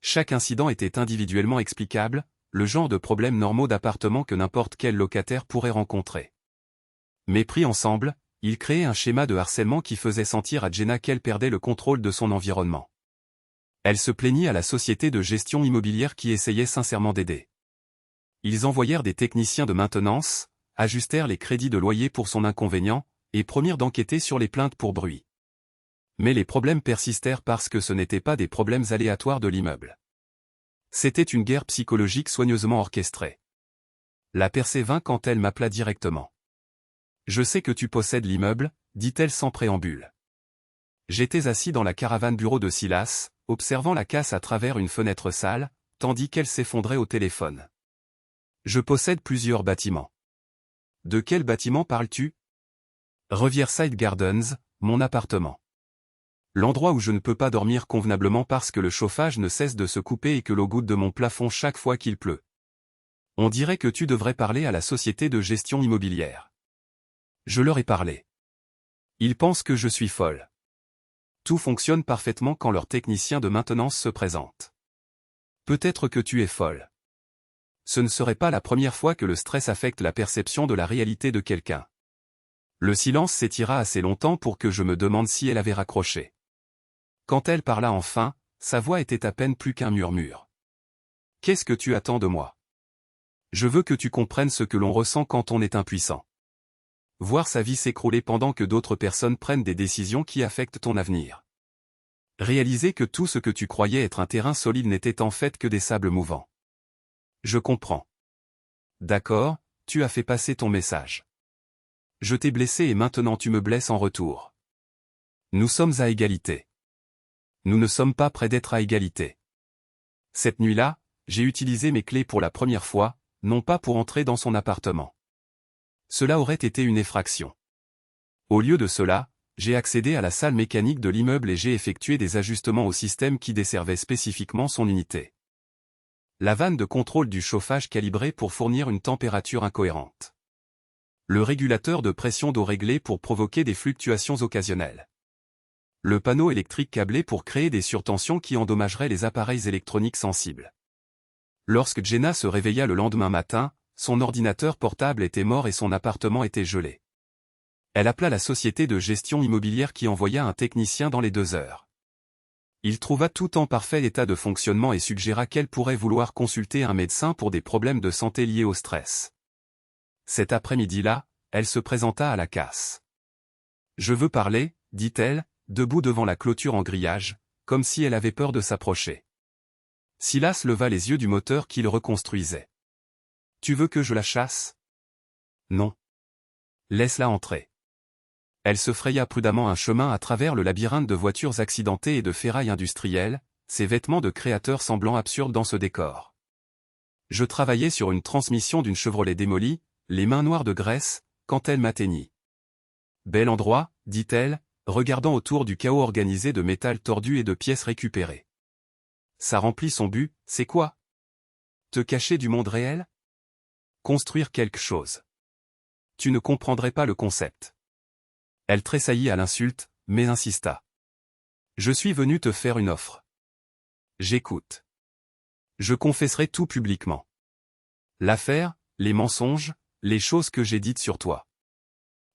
Chaque incident était individuellement explicable, le genre de problèmes normaux d'appartement que n'importe quel locataire pourrait rencontrer. Mais pris ensemble, ils créaient un schéma de harcèlement qui faisait sentir à Jenna qu'elle perdait le contrôle de son environnement. Elle se plaignit à la société de gestion immobilière qui essayait sincèrement d'aider. Ils envoyèrent des techniciens de maintenance, ajustèrent les crédits de loyer pour son inconvénient, et promirent d'enquêter sur les plaintes pour bruit. Mais les problèmes persistèrent parce que ce n'étaient pas des problèmes aléatoires de l'immeuble. C'était une guerre psychologique soigneusement orchestrée. La percée vint quand elle m'appela directement. « Je sais que tu possèdes l'immeuble », dit-elle sans préambule. J'étais assis dans la caravane bureau de Silas, observant la casse à travers une fenêtre sale, tandis qu'elle s'effondrait au téléphone. « Je possède plusieurs bâtiments. »« De quel bâtiment parles-tu » ? Riverside Gardens, mon appartement. L'endroit où je ne peux pas dormir convenablement parce que le chauffage ne cesse de se couper et que l'eau goutte de mon plafond chaque fois qu'il pleut. On dirait que tu devrais parler à la société de gestion immobilière. Je leur ai parlé. Ils pensent que je suis folle. Tout fonctionne parfaitement quand leur technicien de maintenance se présente. Peut-être que tu es folle. Ce ne serait pas la première fois que le stress affecte la perception de la réalité de quelqu'un. Le silence s'étira assez longtemps pour que je me demande si elle avait raccroché. Quand elle parla enfin, sa voix était à peine plus qu'un murmure. « Qu'est-ce que tu attends de moi ? Je veux que tu comprennes ce que l'on ressent quand on est impuissant. Voir sa vie s'écrouler pendant que d'autres personnes prennent des décisions qui affectent ton avenir. Réaliser que tout ce que tu croyais être un terrain solide n'était en fait que des sables mouvants. Je comprends. D'accord, tu as fait passer ton message. Je t'ai blessé et maintenant tu me blesses en retour. Nous sommes à égalité. Nous ne sommes pas près d'être à égalité. Cette nuit-là, j'ai utilisé mes clés pour la première fois, non pas pour entrer dans son appartement. Cela aurait été une effraction. Au lieu de cela, j'ai accédé à la salle mécanique de l'immeuble et j'ai effectué des ajustements au système qui desservait spécifiquement son unité. La vanne de contrôle du chauffage calibrée pour fournir une température incohérente. Le régulateur de pression d'eau réglé pour provoquer des fluctuations occasionnelles. Le panneau électrique câblé pour créer des surtensions qui endommageraient les appareils électroniques sensibles. Lorsque Jenna se réveilla le lendemain matin, son ordinateur portable était mort et son appartement était gelé. Elle appela la société de gestion immobilière qui envoya un technicien dans les 2 heures. Il trouva tout en parfait état de fonctionnement et suggéra qu'elle pourrait vouloir consulter un médecin pour des problèmes de santé liés au stress. Cet après-midi-là, elle se présenta à la casse. « Je veux parler », dit-elle, debout devant la clôture en grillage, comme si elle avait peur de s'approcher. Silas leva les yeux du moteur qu'il reconstruisait. « Tu veux que je la chasse ? » ?»« Non. Laisse-la entrer. » Elle se fraya prudemment un chemin à travers le labyrinthe de voitures accidentées et de ferrailles industrielles, ses vêtements de créateur semblant absurdes dans ce décor. Je travaillais sur une transmission d'une Chevrolet démolie, les mains noires de graisse, quand elle m'atteignit. « Bel endroit, dit-elle, regardant autour du chaos organisé de métal tordu et de pièces récupérées. Ça remplit son but, c'est quoi ? Te cacher du monde réel? Construire quelque chose. Tu ne comprendrais pas le concept. Elle tressaillit à l'insulte, mais insista. Je suis venu te faire une offre. J'écoute. Je confesserai tout publiquement. L'affaire, les mensonges, les choses que j'ai dites sur toi.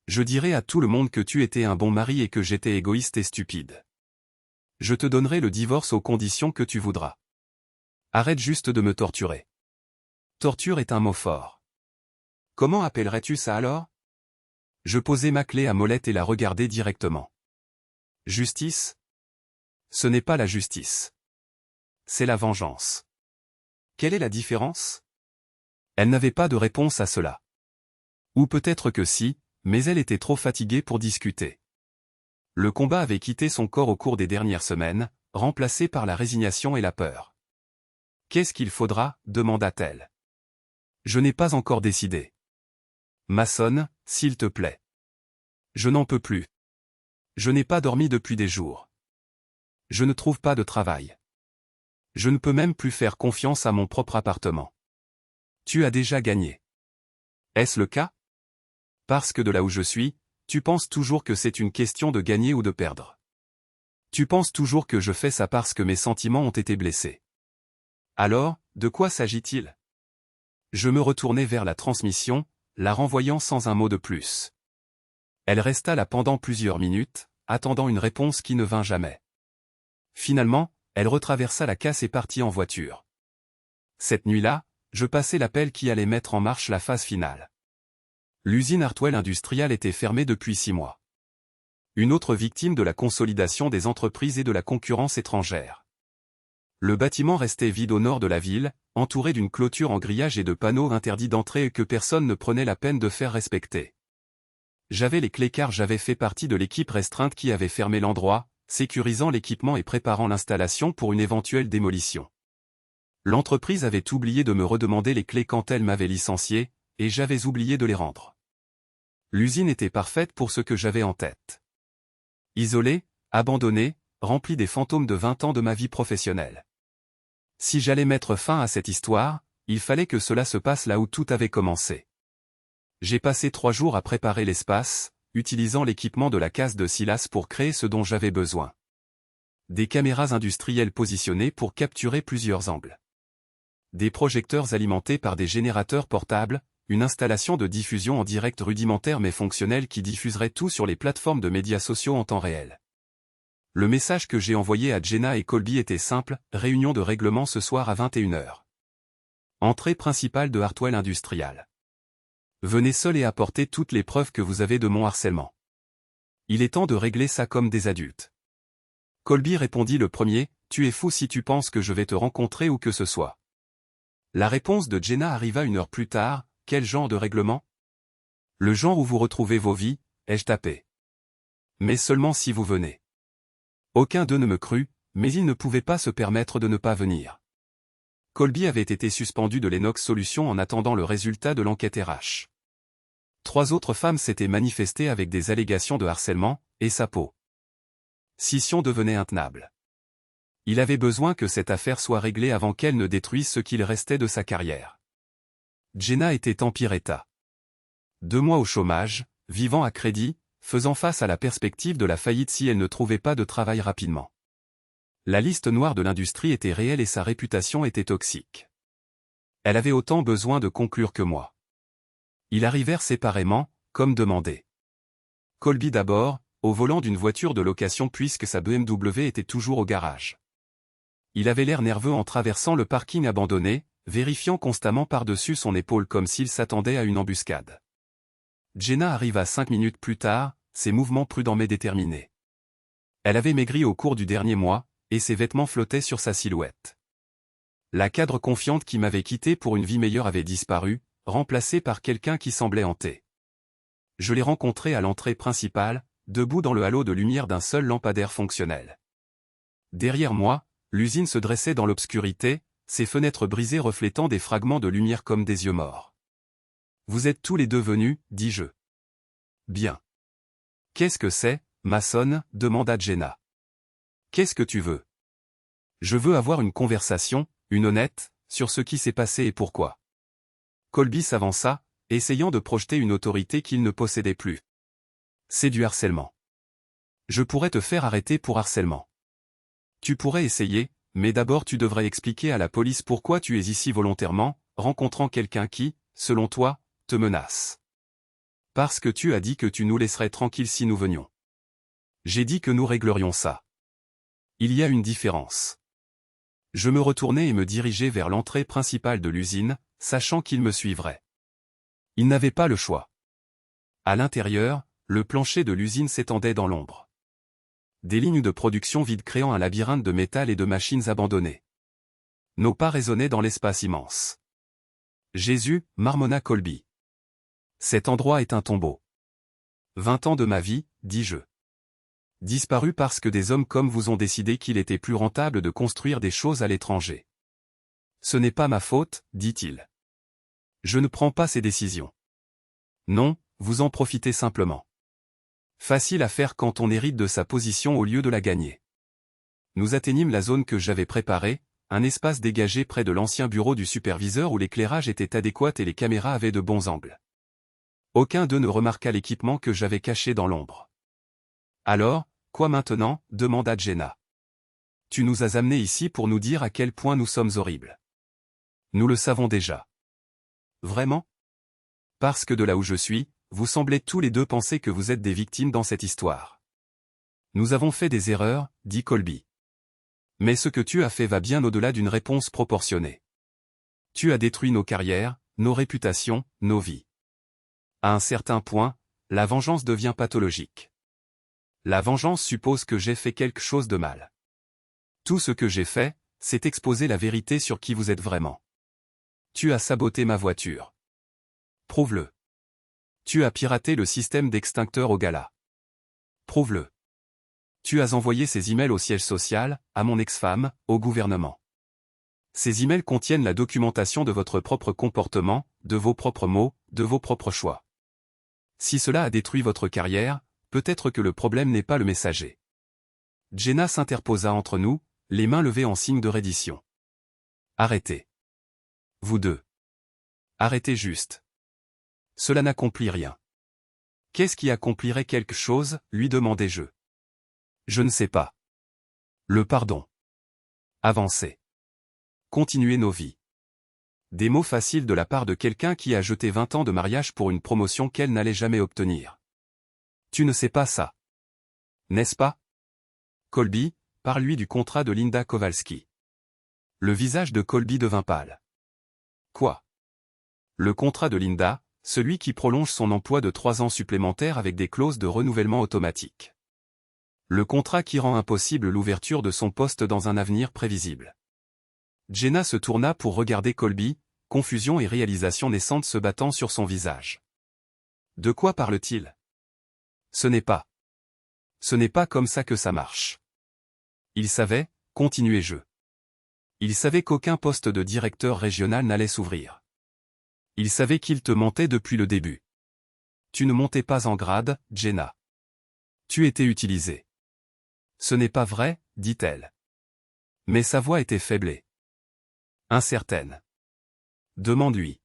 Je dirai à tout le monde que tu étais un bon mari et que j'étais égoïste et stupide. Je te donnerai le divorce aux conditions que tu voudras. Arrête juste de me torturer. Torture est un mot fort. Comment appellerais-tu ça alors? Je posai ma clé à molette et la regardai directement. Justice? Ce n'est pas la justice. C'est la vengeance. Quelle est la différence? Elle n'avait pas de réponse à cela. Ou peut-être que si, mais elle était trop fatiguée pour discuter. Le combat avait quitté son corps au cours des dernières semaines, remplacé par la résignation et la peur. Qu'est-ce qu'il faudra? Demanda-t-elle. Je n'ai pas encore décidé. Mason, s'il te plaît. Je n'en peux plus. Je n'ai pas dormi depuis des jours. Je ne trouve pas de travail. Je ne peux même plus faire confiance à mon propre appartement. Tu as déjà gagné. Est-ce le cas? Parce que de là où je suis, tu penses toujours que c'est une question de gagner ou de perdre. Tu penses toujours que je fais ça parce que mes sentiments ont été blessés. Alors, de quoi s'agit-il? Je me retournai vers la transmission, la renvoyant sans un mot de plus. Elle resta là pendant plusieurs minutes, attendant une réponse qui ne vint jamais. Finalement, elle retraversa la casse et partit en voiture. Cette nuit-là, je passai l'appel qui allait mettre en marche la phase finale. L'usine Hartwell Industrial était fermée depuis 6 mois. Une autre victime de la consolidation des entreprises et de la concurrence étrangère. Le bâtiment restait vide au nord de la ville, entouré d'une clôture en grillage et de panneaux interdits d'entrée et que personne ne prenait la peine de faire respecter. J'avais les clés car j'avais fait partie de l'équipe restreinte qui avait fermé l'endroit, sécurisant l'équipement et préparant l'installation pour une éventuelle démolition. L'entreprise avait oublié de me redemander les clés quand elle m'avait licencié, et j'avais oublié de les rendre. L'usine était parfaite pour ce que j'avais en tête. Isolée, abandonnée, remplie des fantômes de 20 ans de ma vie professionnelle. Si j'allais mettre fin à cette histoire, il fallait que cela se passe là où tout avait commencé. J'ai passé 3 jours à préparer l'espace, utilisant l'équipement de la case de Silas pour créer ce dont j'avais besoin. Des caméras industrielles positionnées pour capturer plusieurs angles. Des projecteurs alimentés par des générateurs portables, une installation de diffusion en direct rudimentaire mais fonctionnelle qui diffuserait tout sur les plateformes de médias sociaux en temps réel. Le message que j'ai envoyé à Jenna et Colby était simple, réunion de règlement ce soir à 21h. Entrée principale de Hartwell Industrial. Venez seul et apportez toutes les preuves que vous avez de mon harcèlement. Il est temps de régler ça comme des adultes. Colby répondit le premier, tu es fou si tu penses que je vais te rencontrer ou que ce soit. La réponse de Jenna arriva 1 heure plus tard, quel genre de règlement? Le genre où vous retrouvez vos vies, ai-je tapé. Mais seulement si vous venez. Aucun d'eux ne me crut, mais ils ne pouvaient pas se permettre de ne pas venir. Colby avait été suspendu de l'Enox Solutions en attendant le résultat de l'enquête RH. 3 autres femmes s'étaient manifestées avec des allégations de harcèlement, et sa peau. Scission devenait intenable. Il avait besoin que cette affaire soit réglée avant qu'elle ne détruise ce qu'il restait de sa carrière. Jenna était en pire état. 2 mois au chômage, vivant à crédit, faisant face à la perspective de la faillite si elle ne trouvait pas de travail rapidement. La liste noire de l'industrie était réelle et sa réputation était toxique. Elle avait autant besoin de conclure que moi. Ils arrivèrent séparément, comme demandé. Colby d'abord, au volant d'une voiture de location puisque sa BMW était toujours au garage. Il avait l'air nerveux en traversant le parking abandonné, vérifiant constamment par-dessus son épaule comme s'il s'attendait à une embuscade. Jenna arriva 5 minutes plus tard, ses mouvements prudents mais déterminés. Elle avait maigri au cours du dernier mois, et ses vêtements flottaient sur sa silhouette. La cadre confiante qui m'avait quitté pour une vie meilleure avait disparu, remplacée par quelqu'un qui semblait hanté. Je l'ai rencontrée à l'entrée principale, debout dans le halo de lumière d'un seul lampadaire fonctionnel. Derrière moi, l'usine se dressait dans l'obscurité, ses fenêtres brisées reflétant des fragments de lumière comme des yeux morts. « Vous êtes tous les deux venus, dis-je. »« Bien. »« Qu'est-ce que c'est, Mason ?» demanda Jenna. « Qu'est-ce que tu veux ? » « Je veux avoir une conversation, une honnête, sur ce qui s'est passé et pourquoi. Colby s'avança, essayant de projeter une autorité qu'il ne possédait plus. C'est du harcèlement. Je pourrais te faire arrêter pour harcèlement. Tu pourrais essayer, mais d'abord tu devrais expliquer à la police pourquoi tu es ici volontairement, rencontrant quelqu'un qui, selon toi, te menace. Parce que tu as dit que tu nous laisserais tranquilles si nous venions. J'ai dit que nous réglerions ça. Il y a une différence. Je me retournai et me dirigeai vers l'entrée principale de l'usine, sachant qu'il me suivrait. Il n'avait pas le choix. À l'intérieur, le plancher de l'usine s'étendait dans l'ombre. Des lignes de production vides créant un labyrinthe de métal et de machines abandonnées. Nos pas résonnaient dans l'espace immense. Jésus, marmonna Colby. Cet endroit est un tombeau. 20 ans de ma vie, dis-je. Disparu parce que des hommes comme vous ont décidé qu'il était plus rentable de construire des choses à l'étranger. Ce n'est pas ma faute, dit-il. Je ne prends pas ces décisions. Non, vous en profitez simplement. Facile à faire quand on hérite de sa position au lieu de la gagner. Nous atteignîmes la zone que j'avais préparée, un espace dégagé près de l'ancien bureau du superviseur où l'éclairage était adéquat et les caméras avaient de bons angles. Aucun d'eux ne remarqua l'équipement que j'avais caché dans l'ombre. Alors, quoi maintenant, demanda Jenna. Tu nous as amenés ici pour nous dire à quel point nous sommes horribles. Nous le savons déjà. Vraiment? Parce que de là où je suis, vous semblez tous les deux penser que vous êtes des victimes dans cette histoire. Nous avons fait des erreurs, dit Colby. Mais ce que tu as fait va bien au-delà d'une réponse proportionnée. Tu as détruit nos carrières, nos réputations, nos vies. À un certain point, la vengeance devient pathologique. La vengeance suppose que j'ai fait quelque chose de mal. Tout ce que j'ai fait, c'est exposer la vérité sur qui vous êtes vraiment. Tu as saboté ma voiture. Prouve-le. Tu as piraté le système d'extincteur au gala. Prouve-le. Tu as envoyé ces emails au siège social, à mon ex-femme, au gouvernement. Ces emails contiennent la documentation de votre propre comportement, de vos propres mots, de vos propres choix. Si cela a détruit votre carrière, peut-être que le problème n'est pas le messager. Jenna s'interposa entre nous, les mains levées en signe de reddition. Arrêtez. Vous deux. Arrêtez juste. Cela n'accomplit rien. Qu'est-ce qui accomplirait quelque chose, lui demandai-je. Je ne sais pas. Le pardon. Avancer. Continuer nos vies. Des mots faciles de la part de quelqu'un qui a jeté 20 ans de mariage pour une promotion qu'elle n'allait jamais obtenir. Tu ne sais pas ça. N'est-ce pas? Colby, parle-lui du contrat de Linda Kowalski. Le visage de Colby devint pâle. Quoi? Le contrat de Linda, celui qui prolonge son emploi de 3 ans supplémentaires avec des clauses de renouvellement automatique. Le contrat qui rend impossible l'ouverture de son poste dans un avenir prévisible. Jenna se tourna pour regarder Colby, confusion et réalisation naissante se battant sur son visage. De quoi parle-t-il? Ce n'est pas comme ça que ça marche. Il savait, continuai-je. Il savait qu'aucun poste de directeur régional n'allait s'ouvrir. Il savait qu'il te mentait depuis le début. Tu ne montais pas en grade, Jenna. Tu étais utilisé. Ce n'est pas vrai, dit-elle. Mais sa voix était faiblée. Incertaine. Demande-lui.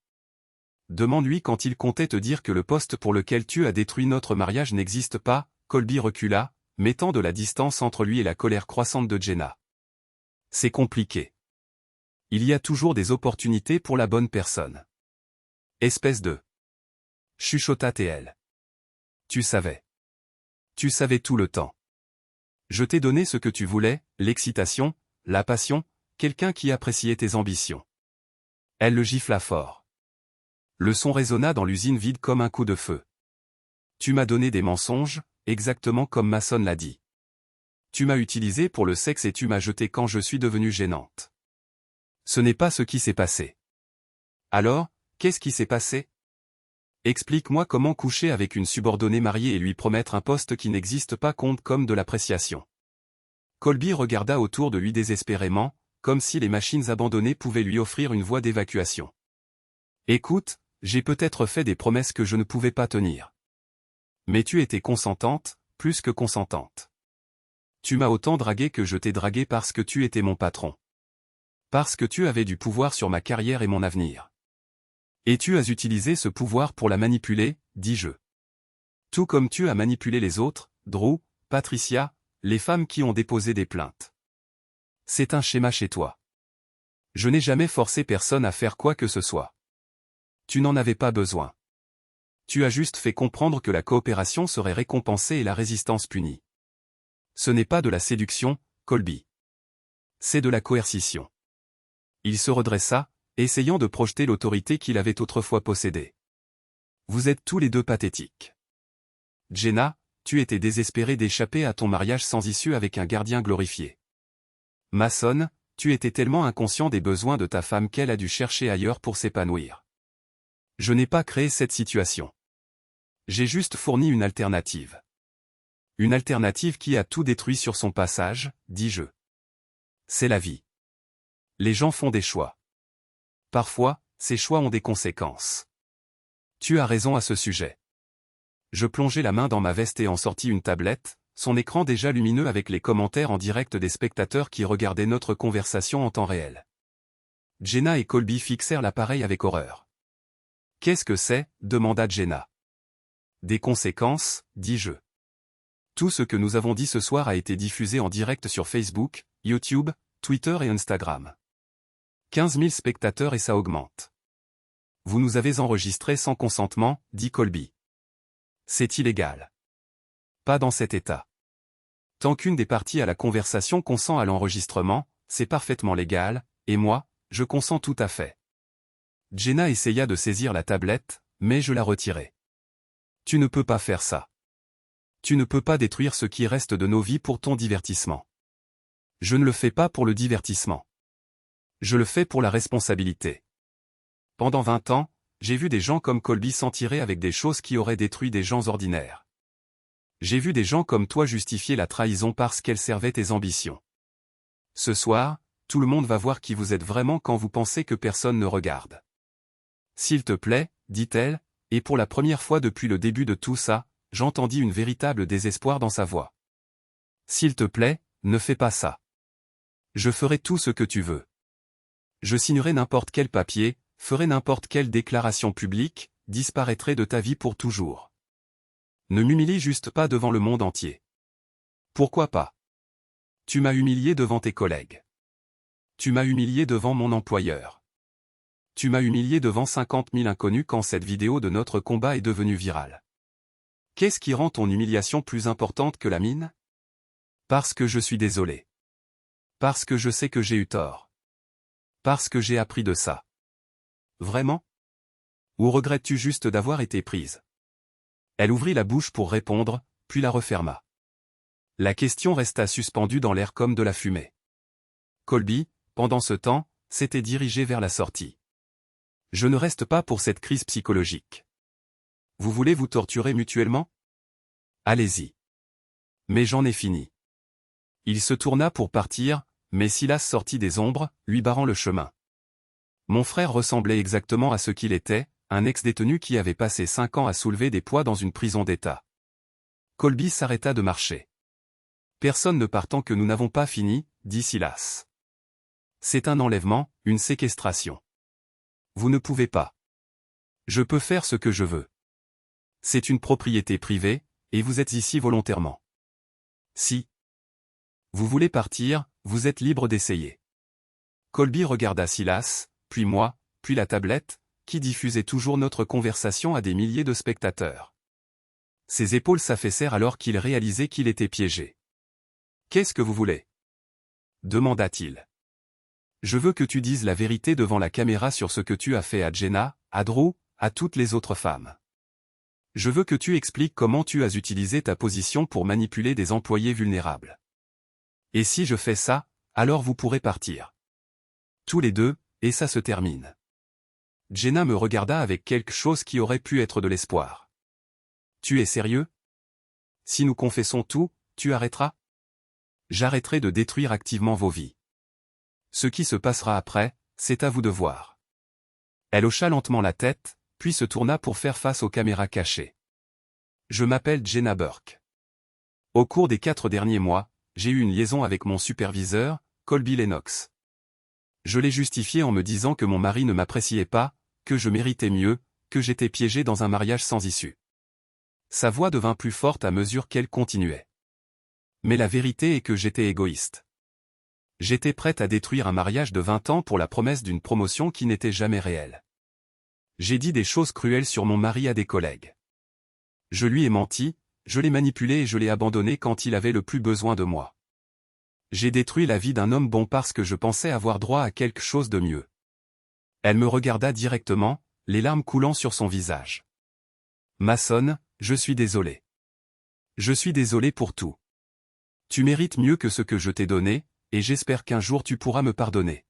Demande-lui quand il comptait te dire que le poste pour lequel tu as détruit notre mariage n'existe pas. Colby recula, mettant de la distance entre lui et la colère croissante de Jenna. C'est compliqué. Il y a toujours des opportunités pour la bonne personne. Espèce de... chuchota TL. Tu savais. Tu savais tout le temps. Je t'ai donné ce que tu voulais, l'excitation, la passion, quelqu'un qui appréciait tes ambitions. Elle le gifla fort. Le son résonna dans l'usine vide comme un coup de feu. Tu m'as donné des mensonges, exactement comme Mason l'a dit. Tu m'as utilisé pour le sexe et tu m'as jeté quand je suis devenue gênante. Ce n'est pas ce qui s'est passé. Alors, qu'est-ce qui s'est passé? Explique-moi comment coucher avec une subordonnée mariée et lui promettre un poste qui n'existe pas compte comme de l'appréciation. Colby regarda autour de lui désespérément, comme si les machines abandonnées pouvaient lui offrir une voie d'évacuation. Écoute, j'ai peut-être fait des promesses que je ne pouvais pas tenir. Mais tu étais consentante, plus que consentante. Tu m'as autant dragué que je t'ai dragué parce que tu étais mon patron. Parce que tu avais du pouvoir sur ma carrière et mon avenir. Et tu as utilisé ce pouvoir pour la manipuler, dis-je. Tout comme tu as manipulé les autres, Drew, Patricia, les femmes qui ont déposé des plaintes. C'est un schéma chez toi. Je n'ai jamais forcé personne à faire quoi que ce soit. Tu n'en avais pas besoin. Tu as juste fait comprendre que la coopération serait récompensée et la résistance punie. Ce n'est pas de la séduction, Colby. C'est de la coercition. Il se redressa, essayant de projeter l'autorité qu'il avait autrefois possédée. Vous êtes tous les deux pathétiques. Jenna, tu étais désespérée d'échapper à ton mariage sans issue avec un gardien glorifié. Mason, tu étais tellement inconscient des besoins de ta femme qu'elle a dû chercher ailleurs pour s'épanouir. Je n'ai pas créé cette situation. J'ai juste fourni une alternative. Une alternative qui a tout détruit sur son passage, dis-je. C'est la vie. Les gens font des choix. Parfois, ces choix ont des conséquences. Tu as raison à ce sujet. Je plongeai la main dans ma veste et en sortis une tablette, son écran déjà lumineux avec les commentaires en direct des spectateurs qui regardaient notre conversation en temps réel. Jenna et Colby fixèrent l'appareil avec horreur. « Qu'est-ce que c'est » demanda Jenna. « Des conséquences, dis-je. Tout ce que nous avons dit ce soir a été diffusé en direct sur Facebook, YouTube, Twitter et Instagram. 15 000 spectateurs et ça augmente. Vous nous avez enregistrés sans consentement, dit Colby. C'est illégal. Pas dans cet état. Tant qu'une des parties à la conversation consent à l'enregistrement, c'est parfaitement légal, et moi, je consens tout à fait. Jenna essaya de saisir la tablette, mais je la retirai. Tu ne peux pas faire ça. Tu ne peux pas détruire ce qui reste de nos vies pour ton divertissement. Je ne le fais pas pour le divertissement. Je le fais pour la responsabilité. Pendant 20 ans, j'ai vu des gens comme Colby s'en tirer avec des choses qui auraient détruit des gens ordinaires. J'ai vu des gens comme toi justifier la trahison parce qu'elle servait tes ambitions. Ce soir, tout le monde va voir qui vous êtes vraiment quand vous pensez que personne ne regarde. S'il te plaît, dit-elle, et pour la première fois depuis le début de tout ça, j'entendis une véritable désespoir dans sa voix. S'il te plaît, ne fais pas ça. Je ferai tout ce que tu veux. Je signerai n'importe quel papier, ferai n'importe quelle déclaration publique, disparaîtrai de ta vie pour toujours. Ne m'humilie juste pas devant le monde entier. Pourquoi pas? Tu m'as humilié devant tes collègues. Tu m'as humilié devant mon employeur. Tu m'as humilié devant 50 000 inconnus quand cette vidéo de notre combat est devenue virale. Qu'est-ce qui rend ton humiliation plus importante que la mienne? Parce que je suis désolé. Parce que je sais que j'ai eu tort. Parce que j'ai appris de ça. Vraiment? Ou regrettes-tu juste d'avoir été prise? Elle ouvrit la bouche pour répondre, puis la referma. La question resta suspendue dans l'air comme de la fumée. Colby, pendant ce temps, s'était dirigé vers la sortie. Je ne reste pas pour cette crise psychologique. Vous voulez vous torturer mutuellement? Allez-y. Mais j'en ai fini. Il se tourna pour partir, mais Silas sortit des ombres, lui barrant le chemin. Mon frère ressemblait exactement à ce qu'il était, un ex-détenu qui avait passé 5 ans à soulever des poids dans une prison d'État. Colby s'arrêta de marcher. Personne ne part tant que nous n'avons pas fini, dit Silas. C'est un enlèvement, une séquestration. Vous ne pouvez pas. Je peux faire ce que je veux. C'est une propriété privée, et vous êtes ici volontairement. Si vous voulez partir, vous êtes libre d'essayer. Colby regarda Silas, puis moi, puis la tablette, qui diffusait toujours notre conversation à des milliers de spectateurs. Ses épaules s'affaissèrent alors qu'il réalisait qu'il était piégé. « Qu'est-ce que vous voulez » demanda-t-il. « Je veux que tu dises la vérité devant la caméra sur ce que tu as fait à Jenna, à Drew, à toutes les autres femmes. Je veux que tu expliques comment tu as utilisé ta position pour manipuler des employés vulnérables. Et si je fais ça, alors vous pourrez partir. Tous les deux, et ça se termine. » Jenna me regarda avec quelque chose qui aurait pu être de l'espoir. « Tu es sérieux? Si nous confessons tout, tu arrêteras? J'arrêterai de détruire activement vos vies. Ce qui se passera après, c'est à vous de voir. » Elle hocha lentement la tête, puis se tourna pour faire face aux caméras cachées. « Je m'appelle Jenna Burke. Au cours des 4 derniers mois, j'ai eu une liaison avec mon superviseur, Colby Lennox. Je l'ai justifié en me disant que mon mari ne m'appréciait pas, que je méritais mieux, que j'étais piégé dans un mariage sans issue. Sa voix devint plus forte à mesure qu'elle continuait. Mais la vérité est que j'étais égoïste. J'étais prête à détruire un mariage de 20 ans pour la promesse d'une promotion qui n'était jamais réelle. J'ai dit des choses cruelles sur mon mari à des collègues. Je lui ai menti, je l'ai manipulé et je l'ai abandonné quand il avait le plus besoin de moi. J'ai détruit la vie d'un homme bon parce que je pensais avoir droit à quelque chose de mieux. Elle me regarda directement, les larmes coulant sur son visage. Mason, je suis désolé. Je suis désolé pour tout. Tu mérites mieux que ce que je t'ai donné, et j'espère qu'un jour tu pourras me pardonner.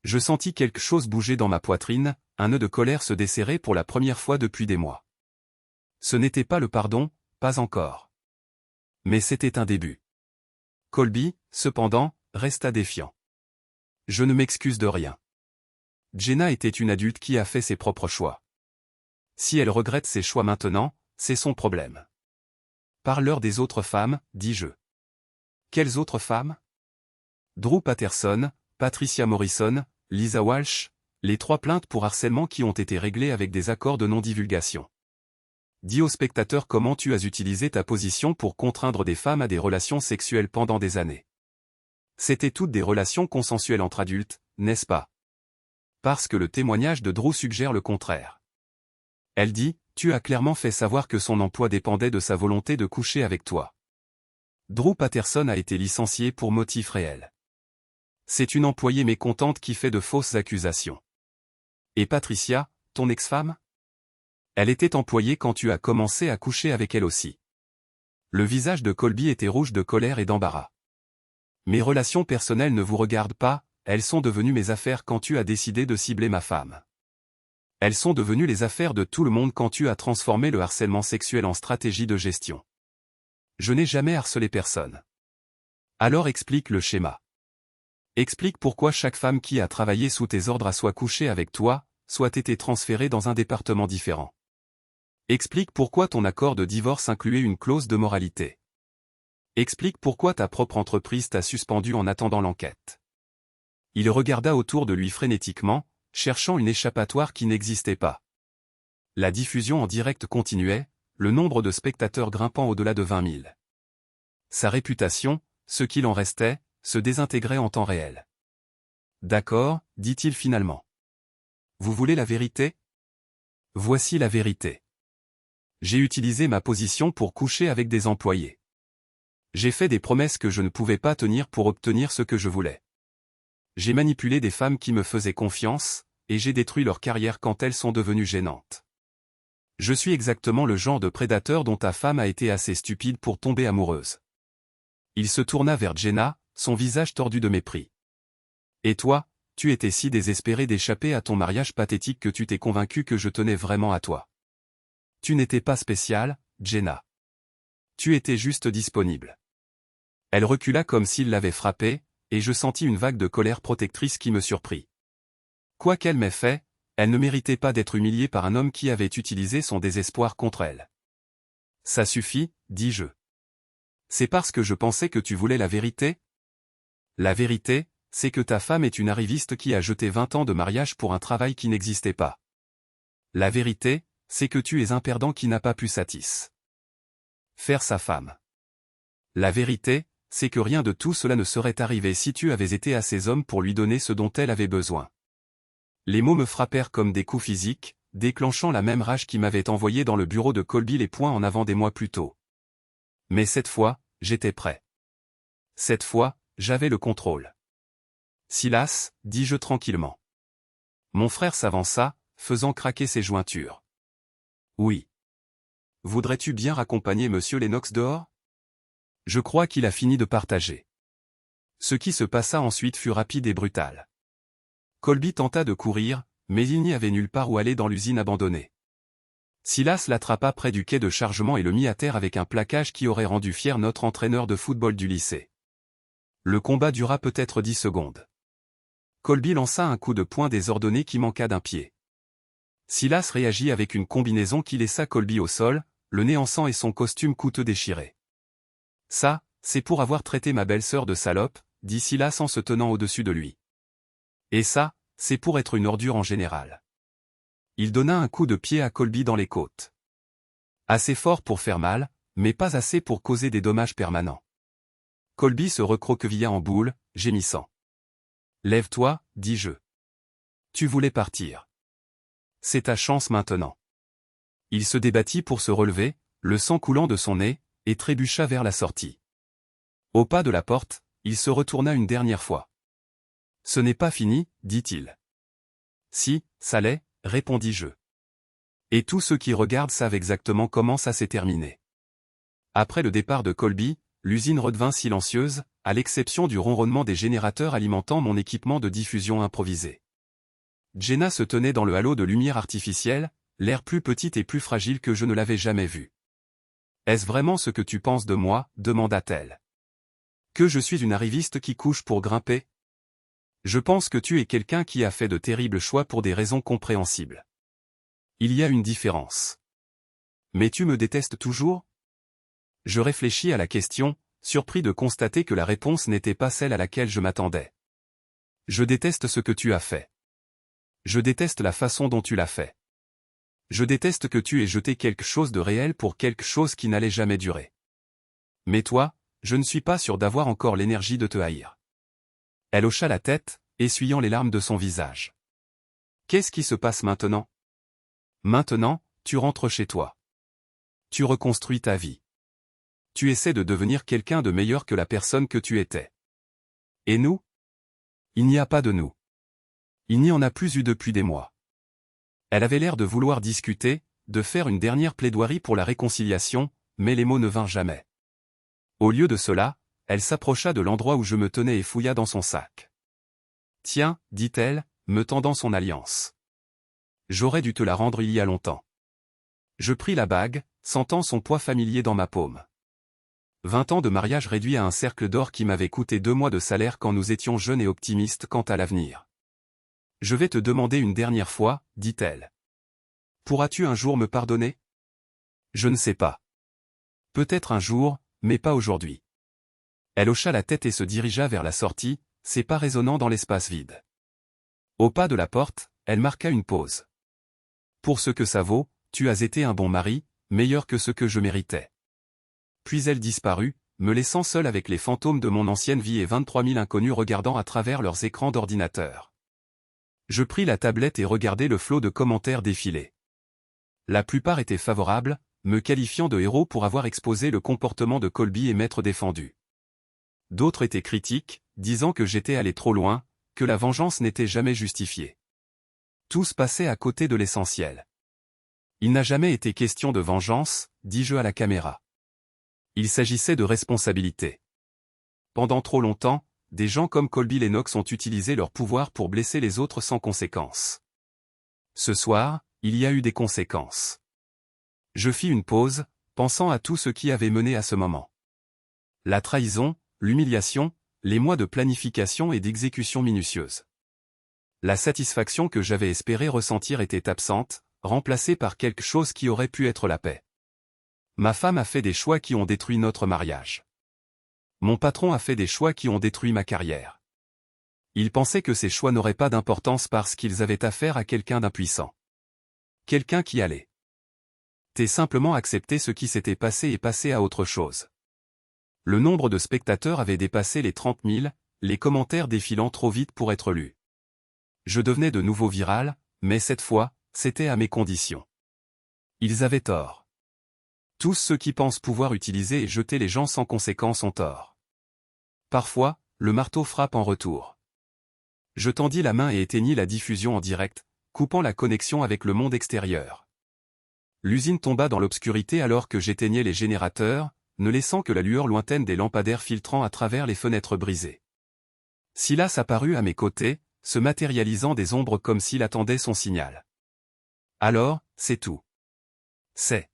Je sentis quelque chose bouger dans ma poitrine, un nœud de colère se desserrer pour la première fois depuis des mois. Ce n'était pas le pardon, pas encore. Mais c'était un début. Colby, cependant, resta défiant. Je ne m'excuse de rien. Jenna était une adulte qui a fait ses propres choix. Si elle regrette ses choix maintenant, c'est son problème. Parle-leur des autres femmes, dis-je. Quelles autres femmes? Drew Patterson, Patricia Morrison, Lisa Walsh, les 3 plaintes pour harcèlement qui ont été réglées avec des accords de non-divulgation. Dis au spectateur comment tu as utilisé ta position pour contraindre des femmes à des relations sexuelles pendant des années. C'étaient toutes des relations consensuelles entre adultes, n'est-ce pas? Parce que le témoignage de Drew suggère le contraire. Elle dit, tu as clairement fait savoir que son emploi dépendait de sa volonté de coucher avec toi. Drew Patterson a été licencié pour motif réel. C'est une employée mécontente qui fait de fausses accusations. Et Patricia, ton ex-femme? Elle était employée quand tu as commencé à coucher avec elle aussi. Le visage de Colby était rouge de colère et d'embarras. Mes relations personnelles ne vous regardent pas, elles sont devenues mes affaires quand tu as décidé de cibler ma femme. Elles sont devenues les affaires de tout le monde quand tu as transformé le harcèlement sexuel en stratégie de gestion. Je n'ai jamais harcelé personne. Alors explique le schéma. Explique pourquoi chaque femme qui a travaillé sous tes ordres a soit couché avec toi, soit été transférée dans un département différent. Explique pourquoi ton accord de divorce incluait une clause de moralité. Explique pourquoi ta propre entreprise t'a suspendu en attendant l'enquête. Il regarda autour de lui frénétiquement, cherchant une échappatoire qui n'existait pas. La diffusion en direct continuait, le nombre de spectateurs grimpant au-delà de 20 000. Sa réputation, ce qu'il en restait, se désintégrait en temps réel. D'accord, dit-il finalement. Vous voulez la vérité? Voici la vérité. J'ai utilisé ma position pour coucher avec des employés. J'ai fait des promesses que je ne pouvais pas tenir pour obtenir ce que je voulais. J'ai manipulé des femmes qui me faisaient confiance, et j'ai détruit leur carrière quand elles sont devenues gênantes. Je suis exactement le genre de prédateur dont ta femme a été assez stupide pour tomber amoureuse. Il se tourna vers Jenna, son visage tordu de mépris. Et toi, tu étais si désespéré d'échapper à ton mariage pathétique que tu t'es convaincu que je tenais vraiment à toi. Tu n'étais pas spéciale, Jenna. Tu étais juste disponible. Elle recula comme s'il l'avait frappée, et je sentis une vague de colère protectrice qui me surprit. Quoi qu'elle m'ait fait, elle ne méritait pas d'être humiliée par un homme qui avait utilisé son désespoir contre elle. Ça suffit, dis-je. C'est parce que je pensais que tu voulais la vérité? La vérité, c'est que ta femme est une arriviste qui a jeté 20 ans de mariage pour un travail qui n'existait pas. La vérité, c'est que tu es un perdant qui n'a pas pu satisfaire sa femme. La vérité, c'est que rien de tout cela ne serait arrivé si tu avais été à ces hommes pour lui donner ce dont elle avait besoin. Les mots me frappèrent comme des coups physiques, déclenchant la même rage qui m'avait envoyé dans le bureau de Colby les poings en avant des mois plus tôt. Mais cette fois, j'étais prêt. Cette fois, j'avais le contrôle. Silas, dis-je tranquillement. Mon frère s'avança, faisant craquer ses jointures. Oui. Voudrais-tu bien raccompagner monsieur Lennox dehors? Je crois qu'il a fini de partager. Ce qui se passa ensuite fut rapide et brutal. Colby tenta de courir, mais il n'y avait nulle part où aller dans l'usine abandonnée. Silas l'attrapa près du quai de chargement et le mit à terre avec un plaquage qui aurait rendu fier notre entraîneur de football du lycée. Le combat dura peut-être 10 secondes. Colby lança un coup de poing désordonné qui manqua d'un pied. Silas réagit avec une combinaison qui laissa Colby au sol, le nez en sang et son costume coûteux déchiré. Ça, c'est pour avoir traité ma belle-sœur de salope, dit Silas en se tenant au-dessus de lui. Et ça, c'est pour être une ordure en général. Il donna un coup de pied à Colby dans les côtes. Assez fort pour faire mal, mais pas assez pour causer des dommages permanents. Colby se recroquevilla en boule, gémissant. « Lève-toi, dis-je. Tu voulais partir. C'est ta chance maintenant. » Il se débattit pour se relever, le sang coulant de son nez, et trébucha vers la sortie. Au pas de la porte, il se retourna une dernière fois. « Ce n'est pas fini, dit-il. »« Si, ça l'est, répondis-je. Et tous ceux qui regardent savent exactement comment ça s'est terminé. » Après le départ de Colby, l'usine redevint silencieuse, à l'exception du ronronnement des générateurs alimentant mon équipement de diffusion improvisé. Jenna se tenait dans le halo de lumière artificielle, l'air plus petite et plus fragile que je ne l'avais jamais vue. « Est-ce vraiment ce que tu penses de moi ?» demanda-t-elle. « Que je suis une arriviste qui couche pour grimper ? Je pense que tu es quelqu'un qui a fait de terribles choix pour des raisons compréhensibles. Il y a une différence. Mais tu me détestes toujours ? » Je réfléchis à la question, surpris de constater que la réponse n'était pas celle à laquelle je m'attendais. Je déteste ce que tu as fait. Je déteste la façon dont tu l'as fait. Je déteste que tu aies jeté quelque chose de réel pour quelque chose qui n'allait jamais durer. Mais toi, je ne suis pas sûr d'avoir encore l'énergie de te haïr. Elle hocha la tête, essuyant les larmes de son visage. Qu'est-ce qui se passe maintenant ? Maintenant, tu rentres chez toi. Tu reconstruis ta vie. Tu essaies de devenir quelqu'un de meilleur que la personne que tu étais. Et nous ? Il n'y a pas de nous. Il n'y en a plus eu depuis des mois. Elle avait l'air de vouloir discuter, de faire une dernière plaidoirie pour la réconciliation, mais les mots ne vinrent jamais. Au lieu de cela, elle s'approcha de l'endroit où je me tenais et fouilla dans son sac. « Tiens, dit-elle, me tendant son alliance. J'aurais dû te la rendre il y a longtemps. » Je pris la bague, sentant son poids familier dans ma paume. 20 ans de mariage réduit à un cercle d'or qui m'avait coûté 2 mois de salaire quand nous étions jeunes et optimistes quant à l'avenir. « Je vais te demander une dernière fois, dit-elle. Pourras-tu un jour me pardonner ? Je ne sais pas. Peut-être un jour, mais pas aujourd'hui. » Elle hocha la tête et se dirigea vers la sortie, ses pas résonnant dans l'espace vide. Au pas de la porte, elle marqua une pause. « Pour ce que ça vaut, tu as été un bon mari, meilleur que ce que je méritais. » Puis elle disparut, me laissant seul avec les fantômes de mon ancienne vie et 23 000 inconnus regardant à travers leurs écrans d'ordinateur. Je pris la tablette et regardai le flot de commentaires défiler. La plupart étaient favorables, me qualifiant de héros pour avoir exposé le comportement de Colby et m'être défendu. D'autres étaient critiques, disant que j'étais allé trop loin, que la vengeance n'était jamais justifiée. Tous passaient à côté de l'essentiel. Il n'a jamais été question de vengeance, dis-je à la caméra. Il s'agissait de responsabilité. Pendant trop longtemps, des gens comme Colby Lennox ont utilisé leur pouvoir pour blesser les autres sans conséquence. Ce soir, il y a eu des conséquences. Je fis une pause, pensant à tout ce qui avait mené à ce moment. La trahison, l'humiliation, les mois de planification et d'exécution minutieuse. La satisfaction que j'avais espéré ressentir était absente, remplacée par quelque chose qui aurait pu être la paix. Ma femme a fait des choix qui ont détruit notre mariage. Mon patron a fait des choix qui ont détruit ma carrière. Il pensait que ces choix n'auraient pas d'importance parce qu'ils avaient affaire à quelqu'un d'impuissant. Quelqu'un qui allait simplement accepter ce qui s'était passé et passer à autre chose. Le nombre de spectateurs avait dépassé les 30 000, les commentaires défilant trop vite pour être lus. Je devenais de nouveau viral, mais cette fois, c'était à mes conditions. Ils avaient tort. Tous ceux qui pensent pouvoir utiliser et jeter les gens sans conséquence ont tort. Parfois, le marteau frappe en retour. Je tendis la main et éteignis la diffusion en direct, coupant la connexion avec le monde extérieur. L'usine tomba dans l'obscurité alors que j'éteignais les générateurs, ne laissant que la lueur lointaine des lampadaires filtrant à travers les fenêtres brisées. Silas apparut à mes côtés, se matérialisant des ombres comme s'il attendait son signal. Alors, c'est tout. C'est